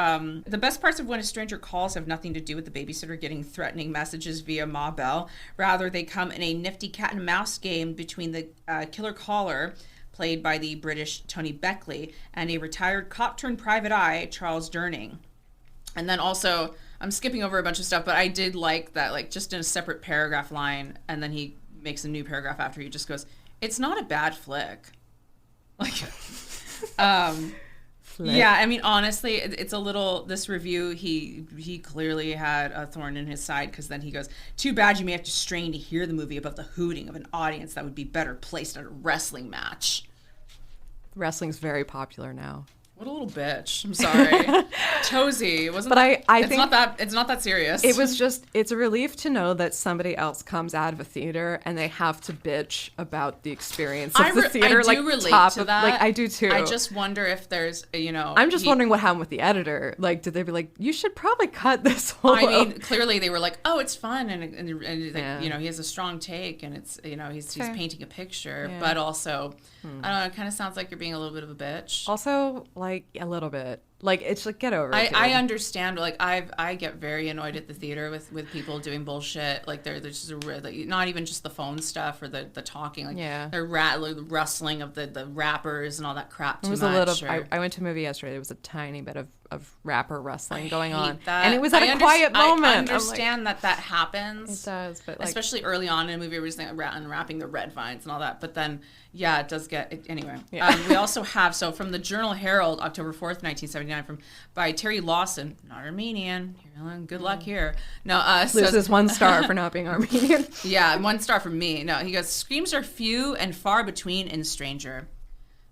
the best parts of When a Stranger Calls have nothing to do with the babysitter getting threatening messages via Ma Bell. Rather, they come in a nifty cat and mouse game between the killer caller, played by the British Tony Beckley, and a retired cop-turned-private eye, Charles Durning. And then also, I'm skipping over a bunch of stuff, but I did like that, like, just in a separate paragraph line, and then he makes a new paragraph after he just goes, it's not a bad flick. Like, yeah, I mean, honestly, it's a little, this review, he clearly had a thorn in his side, because then he goes, too bad you may have to strain to hear the movie above the hooting of an audience that would be better placed at a wrestling match. Wrestling's very popular now. What a little bitch. I'm sorry. Tozy. But I think it's not that serious. It's a relief to know that somebody else comes out of a theater and they have to bitch about the experience of the theater. I do relate to that. Like, I do too. I just wonder if there's, I'm just wondering what happened with the editor. Like, did they be like, you should probably cut this whole. I mean, clearly they were like, oh, it's fun. And he has a strong take, and it's, he's painting a picture. Yeah. But also, I don't know, it kind of sounds like you're being a little bit of a bitch. Also, like, a little bit. Like, it's like, get over it. I understand. Like, I get very annoyed at the theater with people doing bullshit. Like, there's just not even just the phone stuff or the talking. Like, the rustling of the rappers and all that crap. Too much. I went to a movie yesterday. There was a tiny bit of rapper rustling going on, and it was at a quiet moment. I understand that happens. It does, but especially early on in a movie, we're just unwrapping the red vines and all that. But then, yeah, it does get it, anyway. Yeah. We also have from the Journal Herald, October 4th, 1979. By Terry Lawson, not Armenian. Good luck here. No, loses 1 star for not being Armenian. Yeah, 1 star from me. No, he goes, screams are few and far between in Stranger.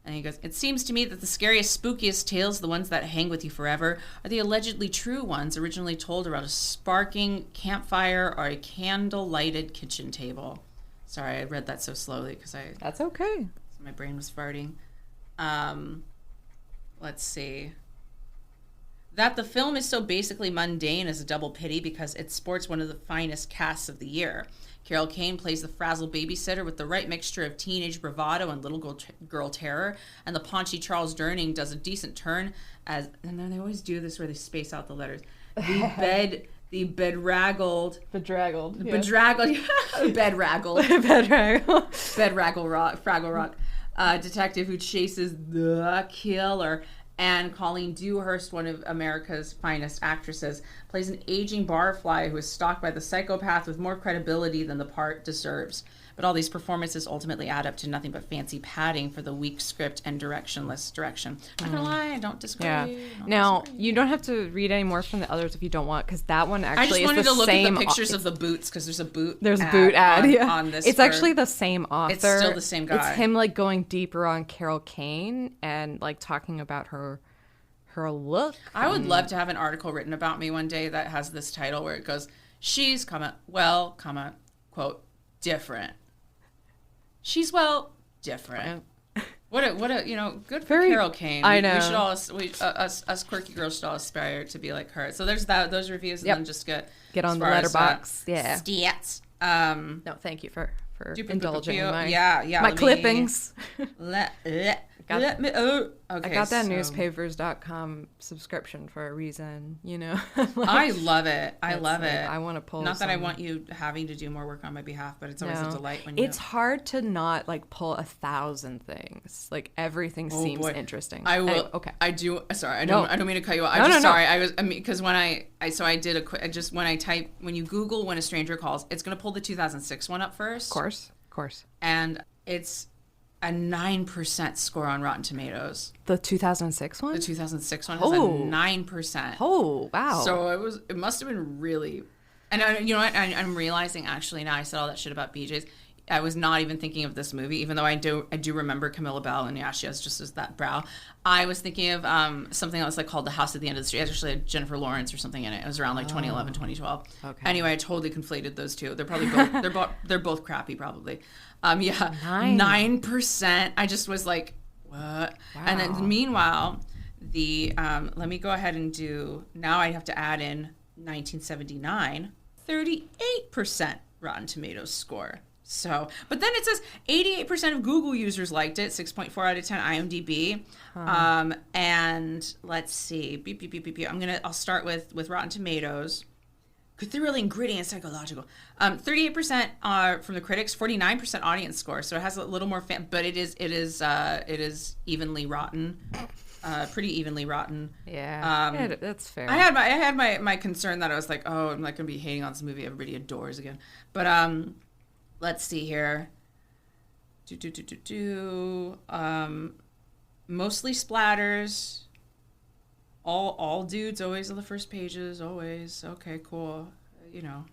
And he goes, it seems to me that the scariest, spookiest tales, the ones that hang with you forever, are the allegedly true ones originally told around a sparking campfire or a candle-lighted kitchen table. Sorry, I read that so slowly because That's okay. My brain was farting. Let's see. That the film is so basically mundane is a double pity because it sports one of the finest casts of the year. Carol Kane plays the frazzled babysitter with the right mixture of teenage bravado and little girl terror, and the paunchy Charles Durning does a decent turn as, and then they always do this where they space out the letters. Bedraggled, Fraggle Rock detective who chases the killer. And Colleen Dewhurst, one of America's finest actresses, plays an aging barfly who is stalked by the psychopath with more credibility than the part deserves. But all these performances ultimately add up to nothing but fancy padding for the weak script and directionless direction. I'm not gonna lie, I don't disagree. Yeah. Now, you don't have to read any more from the others if you don't want, because that one actually is the same. I just wanted to look at the pictures of the boots, because there's a boot ad on this. It's actually the same author. It's still the same guy. It's him, like, going deeper on Carol Kane and, like, talking about her look. I would love to have an article written about me one day that has this title where it goes, she's, quote, different. She's, different. What a good for Carol Kane. I know. We should all, us quirky girls should all aspire to be like her. So there's those reviews, and then just get on the letterbox. Stats. No, thank you for indulging in my clippings. Let me. Oh, okay. I got that newspapers.com subscription for a reason, you know. I love it. I love it. I want to pull. Not that I want you having to do more work on my behalf, but it's always a delight when you. It's hard to not like pull 1,000 things. Like everything seems interesting. I will. Anyway, okay. I do. Sorry, I don't mean to cut you off. Sorry. I was. Because when I did a quick. When you Google "When a Stranger Calls," it's gonna pull the 2006 one up first. Of course. And it's a 9% score on Rotten Tomatoes. The 2006 one? The 2006 one has a 9%. Oh, wow. So it must have been really, and you know what? I'm realizing actually now I said all that shit about BJ's. I was not even thinking of this movie, even though I do remember Camilla Bell, and she has just as that brow. I was thinking of something that was like called The House at the End of the Street. It actually had Jennifer Lawrence or something in it. It was around like 2011, 2012. Okay. Anyway, I totally conflated those two. They're probably both they're both crappy, probably. 9%. I just was like, what? Wow. And then meanwhile, the let me go ahead and do. Now I have to add in 1979, 38% Rotten Tomatoes score. So, but then it says 88% of Google users liked it, 6.4 out of 10 IMDb. And let's see, I'll start with Rotten Tomatoes. Thrilling, gritty, and psychological. 38% are from the critics, 49% audience score. So it has a little more fan, but it is evenly rotten. Pretty evenly rotten. Yeah, that's fair. I had my concern that I was like, oh, I'm not gonna be hating on this movie everybody adores again. But let's see here. Mostly splatters. All dudes always on the first pages. Always. Okay, cool. You know,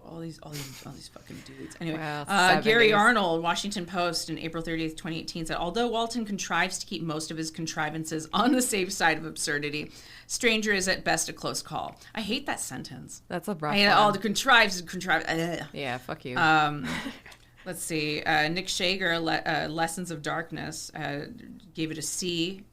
all these fucking dudes. Anyway, Gary Arnold, Washington Post, in April 30th, 2018, said, although Walton contrives to keep most of his contrivances on the safe side of absurdity, Stranger is at best a close call. I hate that sentence. That's a rough one. All the contrives. Yeah, fuck you. Let's see. Nick Shager, Lessons of Darkness, gave it a C.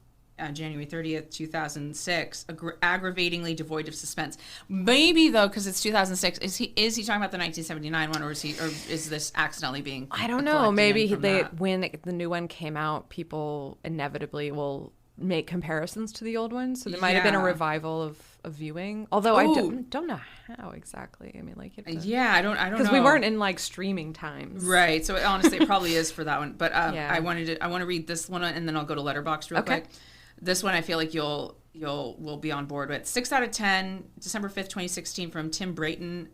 January 30th, 2006, aggravatingly devoid of suspense. Maybe though, because it's 2006, is he talking about the 1979 one, or is this accidentally being? I don't know. Maybe when the new one came out, people inevitably will make comparisons to the old one, so there might have been a revival of viewing. Although I don't know how exactly. I mean, like I don't know, because we weren't in like streaming times, right? So honestly, it probably is for that one. But I want to read this one, and then I'll go to Letterboxd real quick. This one I feel like will be on board with. 6 out of 10, December 5th, 2016, from Tim Brayton,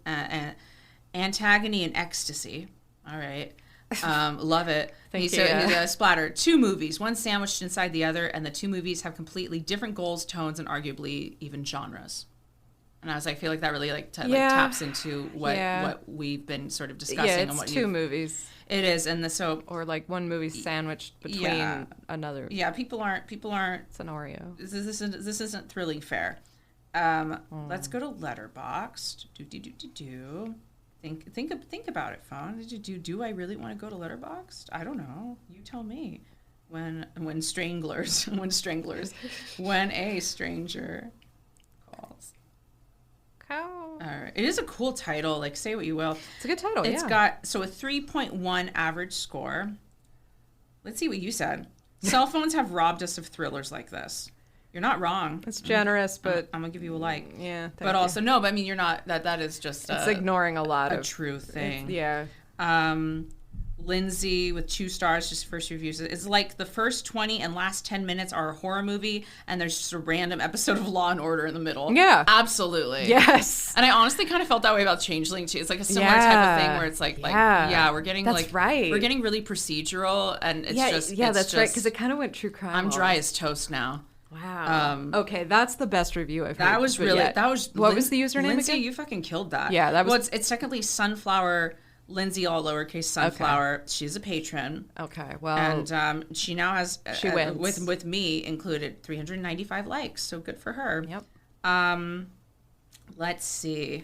Antagony and Ecstasy. All right. Love it. He's a splatter. 2 movies, one sandwiched inside the other, and the 2 movies have completely different goals, tones, and arguably even genres. And I was like, I feel like that really taps into what we've been sort of discussing. Yeah, it's 2 movies. It is, and or like one movie sandwiched between another. Yeah, people aren't scenario. This isn't thrilling fare. Let's go to Letterboxd. Think about it, phone. Do I really want to go to Letterboxd? I don't know. You tell me. When stranglers, when a stranger calls. Cow. All right. It is a cool title. Like, say what you will. It's a good title. It's got a 3.1 average score. Let's see what you said. Cell phones have robbed us of thrillers like this. You're not wrong. It's generous, but I'm gonna give you a like. Yeah. But also no. But I mean, you're not. That is just. It's ignoring a lot of true thing. Yeah. Lindsay with 2 stars, just first reviews. It's like the first 20 and last 10 minutes are a horror movie, and there's just a random episode of Law and Order in the middle. Yeah. Absolutely. Yes. And I honestly kind of felt that way about Changeling too. It's like a similar type of thing where it's like we're getting we're getting really procedural, and it's that's right, because it kind of went true crime. I'm dry as toast now. Wow. Okay, that's the best review I've heard. That was really what was the username Lindsay, again? you fucking killed that. Yeah, that was. Well, it's technically Sunflower. Lindsay, all lowercase, Sunflower. Okay. She's a patron. Okay, well, and she now has she wins with me included 395 likes. So good for her. Yep. Let's see.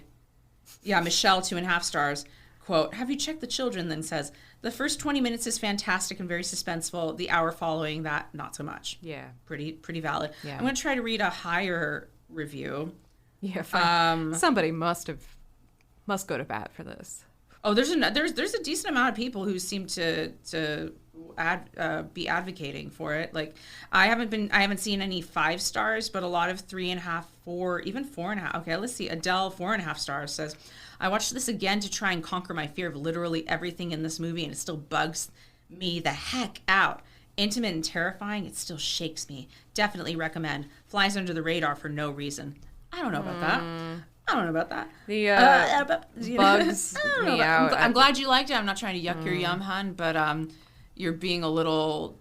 Yeah, Michelle, 2.5 stars. Quote: Have you checked the children? Then says the first 20 minutes is fantastic and very suspenseful. The hour following that, not so much. Yeah. Pretty valid. Yeah. I'm gonna try to read a higher review. Yeah. Fine. Somebody must go to bat for this. Oh, there's a decent amount of people who seem to be advocating for it. Like, I haven't seen any 5 stars, but a lot of 3.5, 4, even 4.5. Okay, let's see. Adele, 4.5 stars, says, I watched this again to try and conquer my fear of literally everything in this movie, and it still bugs me the heck out. Intimate and terrifying, it still shakes me. Definitely recommend. Flies under the radar for no reason. I don't know about that. I don't know about that. The bugs me out. I'm glad you liked it. I'm not trying to yuck your yum, hun, but you're being a little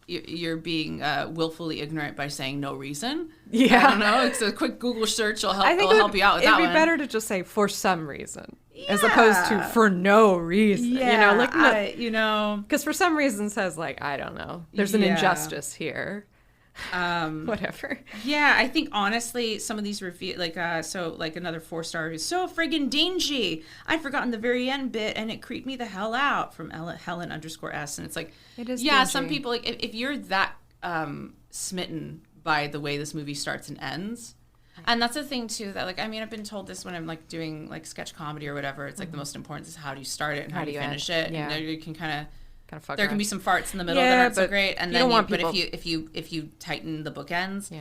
you're being willfully ignorant by saying no reason. Yeah, I don't know. It's a quick Google search will help. Help you out with that one. It'd be better to just say for some reason, as opposed to for no reason. Yeah, because for some reason says like I don't know. There's an injustice here. Whatever. Yeah, I think honestly, some of these reviews, like another 4-star is so friggin' dingy. I'd forgotten the very end bit, and it creeped me the hell out from Helen_S, and it's like, it is. Yeah, dingy. Some people like if you're that smitten by the way this movie starts and ends, and that's the thing too. That like, I mean, I've been told this when I'm like doing like sketch comedy or whatever. It's like the most important is how do you start it and how do you finish it. Yeah, and you can kind of fuck there around. can be some farts in the middle that aren't so great, and then but if you tighten the bookends,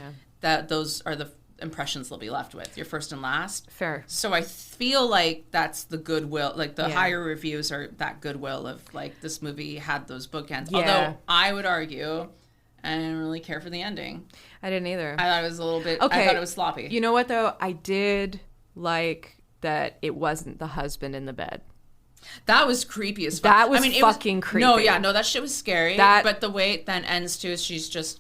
that those are the impressions they'll be left with, your first and last. Fair. So I feel like that's the goodwill, like the higher reviews are that goodwill of like this movie had those bookends. Yeah. Although I would argue I didn't really care for the ending. I didn't either. I thought it was a little bit. Okay. I thought it was sloppy. You know what though? I did like that it wasn't the husband in the bed. That was creepy as fuck. That was fucking creepy. No, that shit was scary. But the way it then ends too is she's just,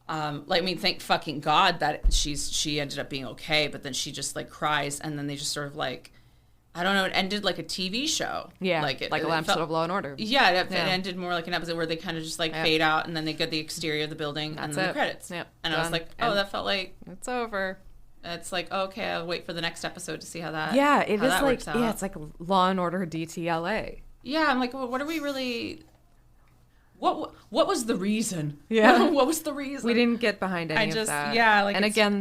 thank fucking God that she ended up being okay. But then she just like cries, and then they just sort of like, I don't know. It ended like a TV show. Yeah, like an episode of Law and Order. Yeah, it ended more like an episode where they kind of just like fade out, and then they get the exterior of the building, and then the credits. Yeah, and I was like, oh, that felt like it's over. It's like, okay, I'll wait for the next episode to see how that. Yeah, it is like it's like Law and Order DTLA. Yeah, I'm like, well, what are we really? What was the reason? Yeah, what was the reason? We didn't get behind any of that. Yeah, like, and again,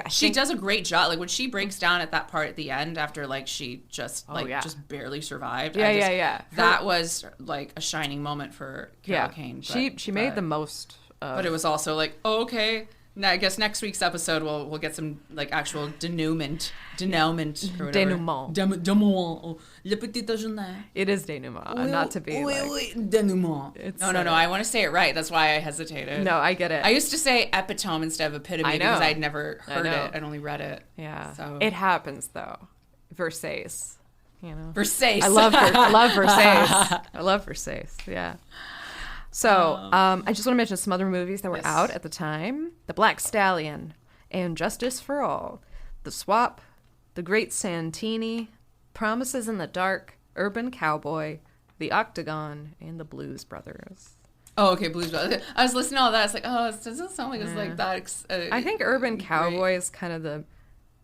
she does a great job. Like when she breaks down at that part at the end after like she just just barely survived. Yeah. That was like a shining moment for Carol Kane. She made the most. But it was also like, okay. Now, I guess next week's episode we'll get some like actual denouement or whatever. Denouement. Le petit déjeuner. It is denouement, not to be denouement. No. I want to say it right. That's why I hesitated. No, I get it. I used to say epitome instead of epitome because I'd never heard it. I'd only read it. Yeah. So it happens though. Versace. Versace. I love Versace. I love Versace. Yeah. So, I just want to mention some other movies that were out at the time. The Black Stallion and Justice for All. The Swap, The Great Santini, Promises in the Dark, Urban Cowboy, The Octagon, and The Blues Brothers. Oh, okay, Blues Brothers. I was listening to all that. I was like, oh, it doesn't sound like it's like that. I think Urban Cowboy is kind of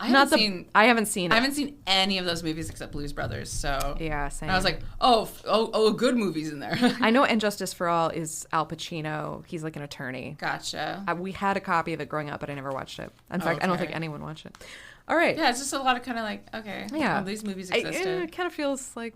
I haven't seen it. I haven't seen any of those movies except Blues Brothers. So yeah, same. And I was like, oh, good movies in there. I know And Justice for All is Al Pacino. He's like an attorney. Gotcha. We had a copy of it growing up, but I never watched it. In fact, I don't think anyone watched it. All right. Yeah, it's just a lot of kind of like, okay, yeah, these movies existed. It kind of feels like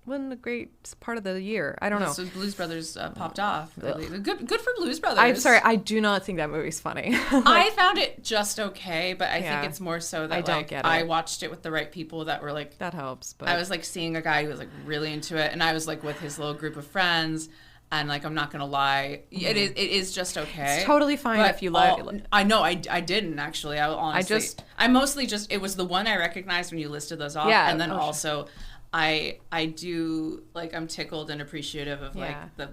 wasn't a great part of the year. I don't know. So Blues Brothers popped off. Good for Blues Brothers. I'm sorry, I do not think that movie's funny. I found it just okay, but I think it's more so that I watched it with the right people that were like... That helps, but... I was like seeing a guy who was like really into it, and I was like with his little group of friends, and like, I'm not gonna lie, it is just okay. It's totally fine if you like it. I know, I didn't actually. I mostly just... It was the one I recognized when you listed those off, and then also... I do, like, I'm tickled and appreciative of like the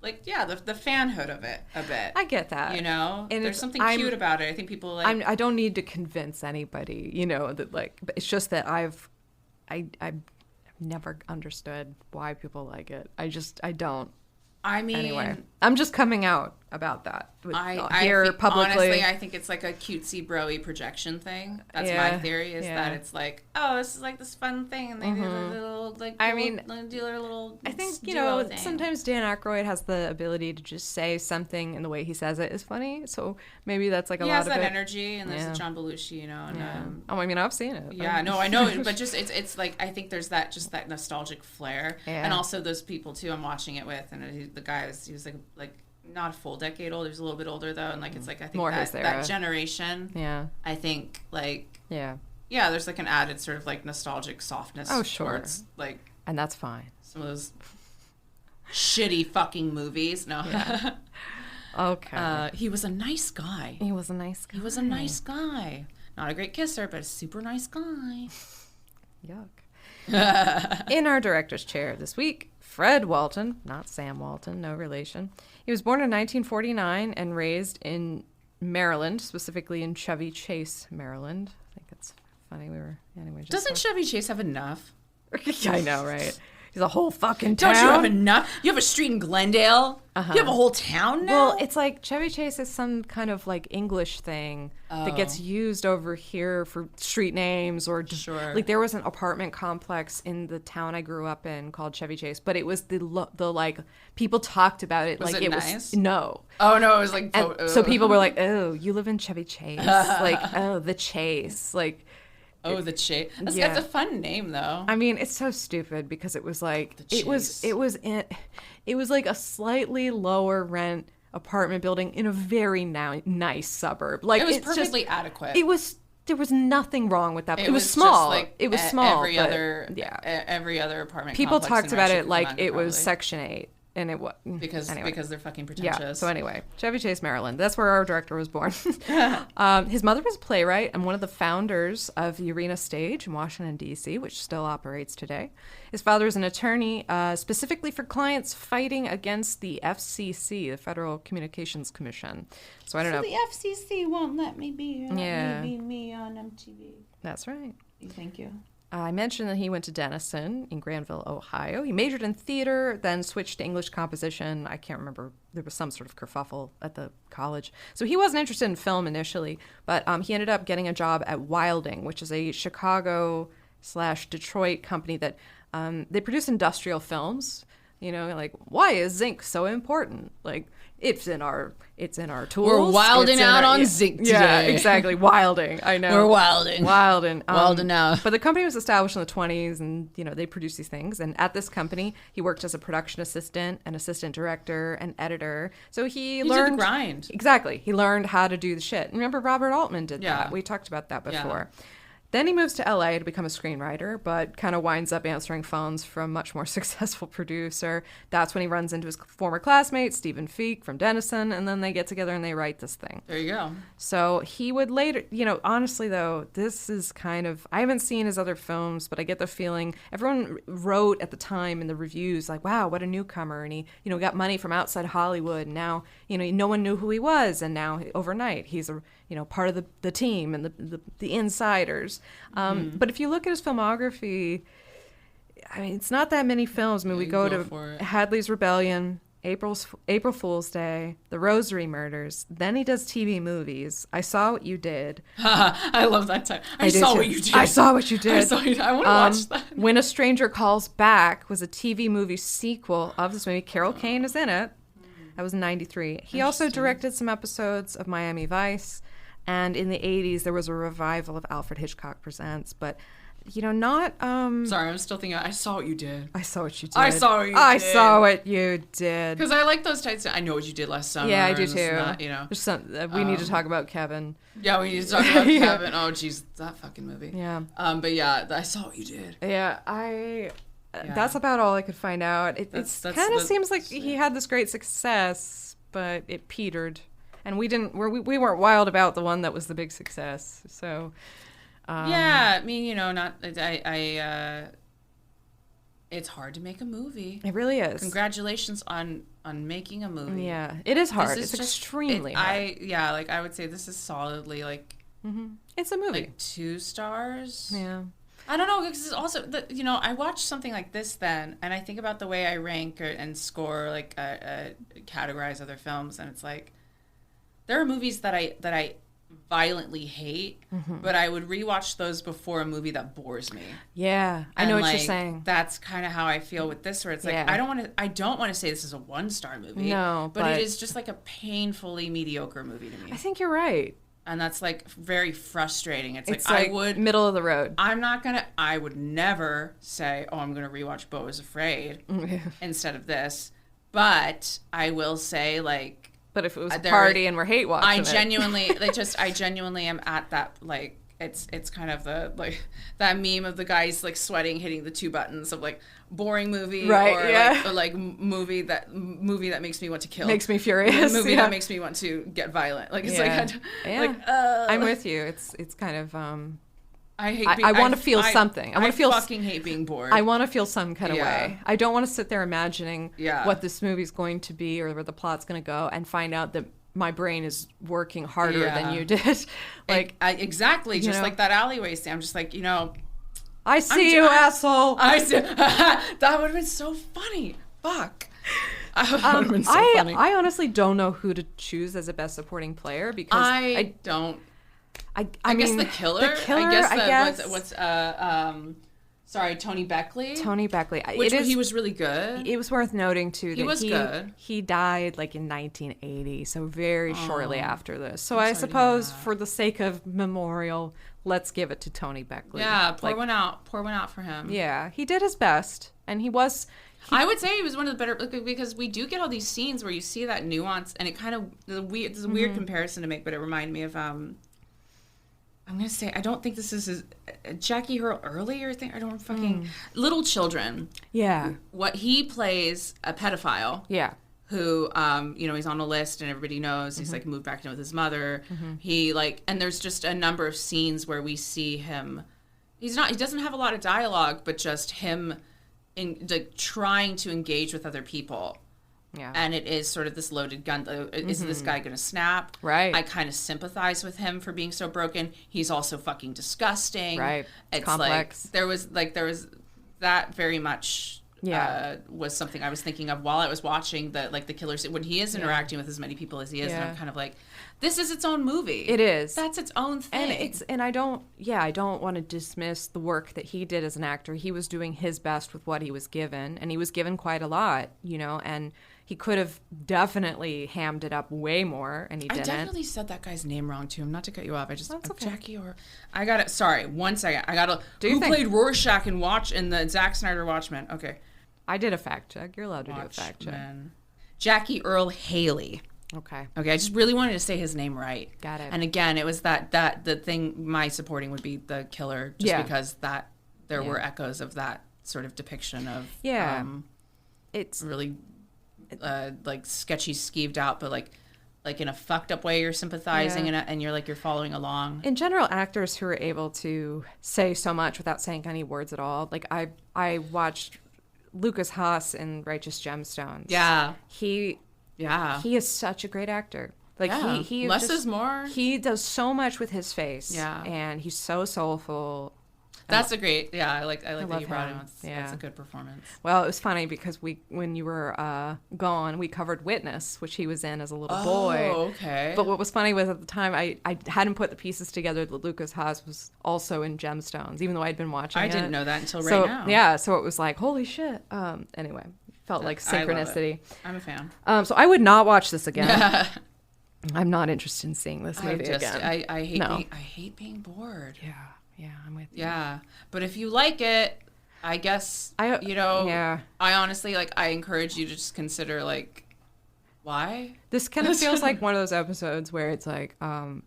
fanhood of it a bit. I get that. You know, and there's something cute about it. I think people like. I don't need to convince anybody. You know that like, but it's just that I've never understood why people like it. I don't. I mean, anyway, I'm just coming out about that here publicly. Honestly, I think it's like a cutesy broy projection thing. That's my theory. Is that it's like, oh, this is like this fun thing, and they do their little like. I think thing. Sometimes Dan Aykroyd has the ability to just say something, and the way he says it is funny. So maybe that's like a lot of it. He has that energy, and there's the John Belushi, And, I mean, I've seen it. Yeah, no, I know, but just it's like I think there's that nostalgic flair, and also those people too. I'm watching it with, and the guy he was like not a full decade old. He was a little bit older though, and like it's like I think more that generation. Yeah, I think like there's like an added sort of like nostalgic softness. Oh sure, towards, like, and that's fine. Some of those shitty fucking movies. No. Yeah. Okay. He was a nice guy. He was a nice guy. Not a great kisser, but a super nice guy. Yuck. In our director's chair this week, Fred Walton, not Sam Walton, no relation. He was born in 1949 and raised in Maryland, specifically in Chevy Chase, Maryland. I think it's funny Doesn't Chevy Chase have enough? I know, right? He's a whole fucking town. Don't you have enough? You have a street in Glendale? You have a whole town now? Well, it's like Chevy Chase is some kind of like English thing that gets used over here for street names or like there was an apartment complex in the town I grew up in called Chevy Chase, but it was the like people talked about it was like it nice? Was no. Oh no, it was like so people were like, "Oh, you live in Chevy Chase." Like, "Oh, the Chase." Like Oh, the Chase. That's a fun name, though. I mean, it's so stupid because it was like it was like a slightly lower rent apartment building in a very nice suburb. Like it was perfectly adequate. There was nothing wrong with that. It was small. Just like it was small. Every other apartment. People talked about it like it was Section 8. And it was because they're fucking pretentious. Yeah. So anyway, Chevy Chase, Maryland. That's where our director was born. His mother was a playwright and one of the founders of the Arena Stage in Washington D.C., which still operates today. His father is an attorney, specifically for clients fighting against the FCC, the Federal Communications Commission. So I don't know. The FCC won't let me be me on MTV. That's right. Thank you. I mentioned that he went to Denison in Granville, Ohio. He majored in theater, then switched to English composition. I can't remember. There was some sort of kerfuffle at the college. So he wasn't interested in film initially, but he ended up getting a job at Wilding, which is a Chicago/Detroit company that they produce industrial films. You know, like, why is zinc so important? Like, it's in our tools. We're wilding out on zinc today. Yeah, exactly. Wilding. I know. We're wilding. Wilding. Wilding out. But the company was established in the 1920s, and, you know, they produce these things. And at this company, he worked as a production assistant, an assistant director, an editor. So he learned... did the grind. Exactly. He learned how to do the shit. And remember, Robert Altman did that. We talked about that before. Yeah. Then he moves to LA to become a screenwriter, but kind of winds up answering phones from a much more successful producer. That's when he runs into his former classmate, Stephen Feek from Denison, and then they get together and they write this thing. There you go. So he would later, you know, honestly though, this is kind of, I haven't seen his other films, but I get the feeling everyone wrote at the time in the reviews like, wow, what a newcomer. And he, you know, got money from outside Hollywood. And now, you know, no one knew who he was. And now overnight he's a, you know, part of the team and the insiders. But if you look at his filmography, I mean, it's not that many films. I mean, we go to Hadley's Rebellion, April Fool's Day, The Rosary Murders. Then he does TV movies. I Saw What You Did. I love that time. I saw what you did. I saw what you did. I want to watch that. When a Stranger Calls Back was a TV movie sequel of this movie. Carol Kane is in it. That was in 93. He also directed some episodes of Miami Vice. And in the 80s, there was a revival of Alfred Hitchcock Presents. But, not... Sorry, I'm still thinking, I saw what you did. I saw what you did. I saw what you did. I saw what you did. Because I like those types. I know what you did last summer. Yeah, I do too. There's some, we need to talk about Kevin. Yeah, we need to talk about Kevin. Oh, jeez, that fucking movie. Yeah. But yeah, I saw what you did. Yeah, that's about all I could find out. It kind of seems like he had this great success, but it petered. And we weren't wild about the one that was the big success. So... yeah, I mean, it's hard to make a movie. It really is. Congratulations on making a movie. Yeah, it is hard. It's extremely hard. I would say this is solidly like... Mm-hmm. It's a movie. Like 2 stars. Yeah. I don't know, because it's also, I watch something like this then, and I think about the way I rank and score, like, categorize other films, and it's like, there are movies that I violently hate, but I would rewatch those before a movie that bores me. Yeah, I know what you're saying. That's kind of how I feel with this, where it's like, I don't want to say this is a 1-star movie. No, but it is just like a painfully mediocre movie to me. I think you're right. And that's like very frustrating. It's like I would middle of the road. I would never say, oh, I'm gonna rewatch Beau is Afraid instead of this. But I will say, like, but if it was a party and we're hate watching, I genuinely am at that, like, it's kind of the, like, that meme of the guys like sweating hitting the 2 buttons of like boring movie, right? Or Yeah. like movie that makes me want to kill, makes me furious, movie that makes me want to get violent. Like it's I'm with you. It's kind of I want to feel something. I fucking hate being bored. I want to feel some kind of way. I don't want to sit there imagining what this movie's going to be or where the plot's going to go and find out that my brain is working harder than you did. Like exactly, just like that alleyway scene. I'm just like, I see you, asshole. I see. That would have been so funny. Fuck. That would have been so funny. I honestly don't know who to choose as a best supporting player because I don't. I mean, guess the killer. I guess. What's Tony Beckley. Tony Beckley. He was really good. It was worth noting too that he was good. He died like in 1980, so very shortly after this. So I suppose for the sake of memorial, let's give it to Tony Beckley. Yeah, pour one out for him. Yeah, he did his best, and he was. I would say he was one of the better, because we do get all these scenes where you see that nuance, and it kind of it's a weird comparison to make, but it reminded me of I'm going to say, I don't think this is Jackie Earle or thing. I don't fucking... Little Children. Yeah. What he plays a pedophile. Yeah. Who, he's on a list and everybody knows. He's like moved back in with his mother. He and there's just a number of scenes where we see him. He doesn't have a lot of dialogue, but just him trying to engage with other people. Yeah. And it is sort of this loaded gun. Is this guy going to snap? Right. I kind of sympathize with him for being so broken. He's also fucking disgusting. Right. It's complex. There was that very much was something I was thinking of while I was watching the killer scene, when he is interacting with as many people as he is, and I'm kind of like, this is its own movie. It is. That's its own thing. And I don't want to dismiss the work that he did as an actor. He was doing his best with what he was given, and he was given quite a lot, and he could have definitely hammed it up way more, and he didn't. I definitely said that guy's name wrong too. Not to cut you off. That's okay. Jackie I got it. Sorry, 1 second. I got to. Who played Rorschach in the Zack Snyder Watchmen? Okay. I did a fact check. You're allowed to do a fact check. Jackie Earle Haley. Okay. I just really wanted to say his name right. Got it. And again, it was that the thing my supporting would be the killer, just because there were echoes of that sort of depiction of it's really sketchy, skeeved out, but like in a fucked up way, you're sympathizing and you're following along. In general, actors who are able to say so much without saying any words at all. Like I watched Lucas Haas in Righteous Gemstones. Yeah. He is such a great actor. Like he less is more. He does so much with his face. Yeah. And he's so soulful. That's a great, yeah, I like that you brought him. Yeah. That's a good performance. Well, it was funny because when you were gone, we covered Witness, which he was in as a little boy. Oh, okay. But what was funny was at the time, I hadn't put the pieces together that Lucas Haas was also in Gemstones, even though I'd been watching it. I didn't know that until right now. Yeah, so it was like, holy shit. Anyway, felt like synchronicity. I'm a fan. So I would not watch this again. I'm not interested in seeing this movie again. I hate being bored. Yeah, I'm with you. Yeah, but if you like it, I guess I honestly I encourage you to just consider why. This kind of feels like one of those episodes where it's like,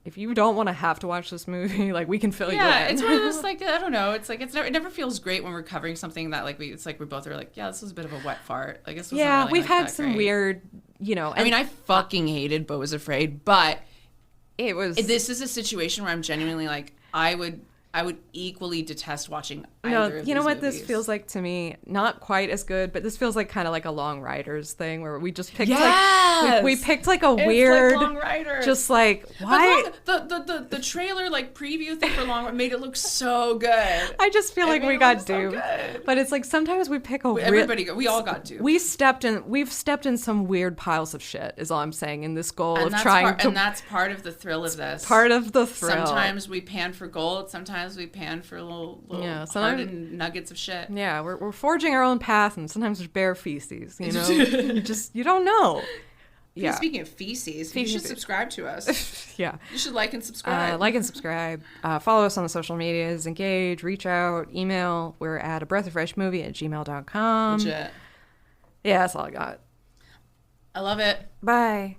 if you don't want to have to watch this movie, we can fill you in. Yeah, it's one of those I don't know. It's it never feels great when we're covering something that we both are yeah, this was a bit of a wet fart. This wasn't really we've had some weird, I mean, I fucking hated Beau is Afraid, but it was. This is a situation where I'm genuinely I would equally detest watching either of you know what movies. This feels like to me? Not quite as good, but this feels like kind of like a Long Riders thing where we just picked we picked a weird Long Riders. Just why the trailer preview thing for Long made it look so good. I just feel like we got duped. But it's sometimes we pick we all got duped. We've stepped in some weird piles of shit is all I'm saying in this goal of trying to, and that's part of the thrill of this. Part of the thrill. Sometimes we pan for gold, sometimes we pan for little hardened nuggets of shit. Yeah, we're forging our own path, and sometimes there's bare feces. You don't know. Yeah. Speaking of feces, you should subscribe to us. Yeah. You should like and subscribe. Follow us on the social medias. Engage. Reach out. Email. We're at abreathofreshmovie@gmail.com. Legit. Yeah, that's all I got. I love it. Bye.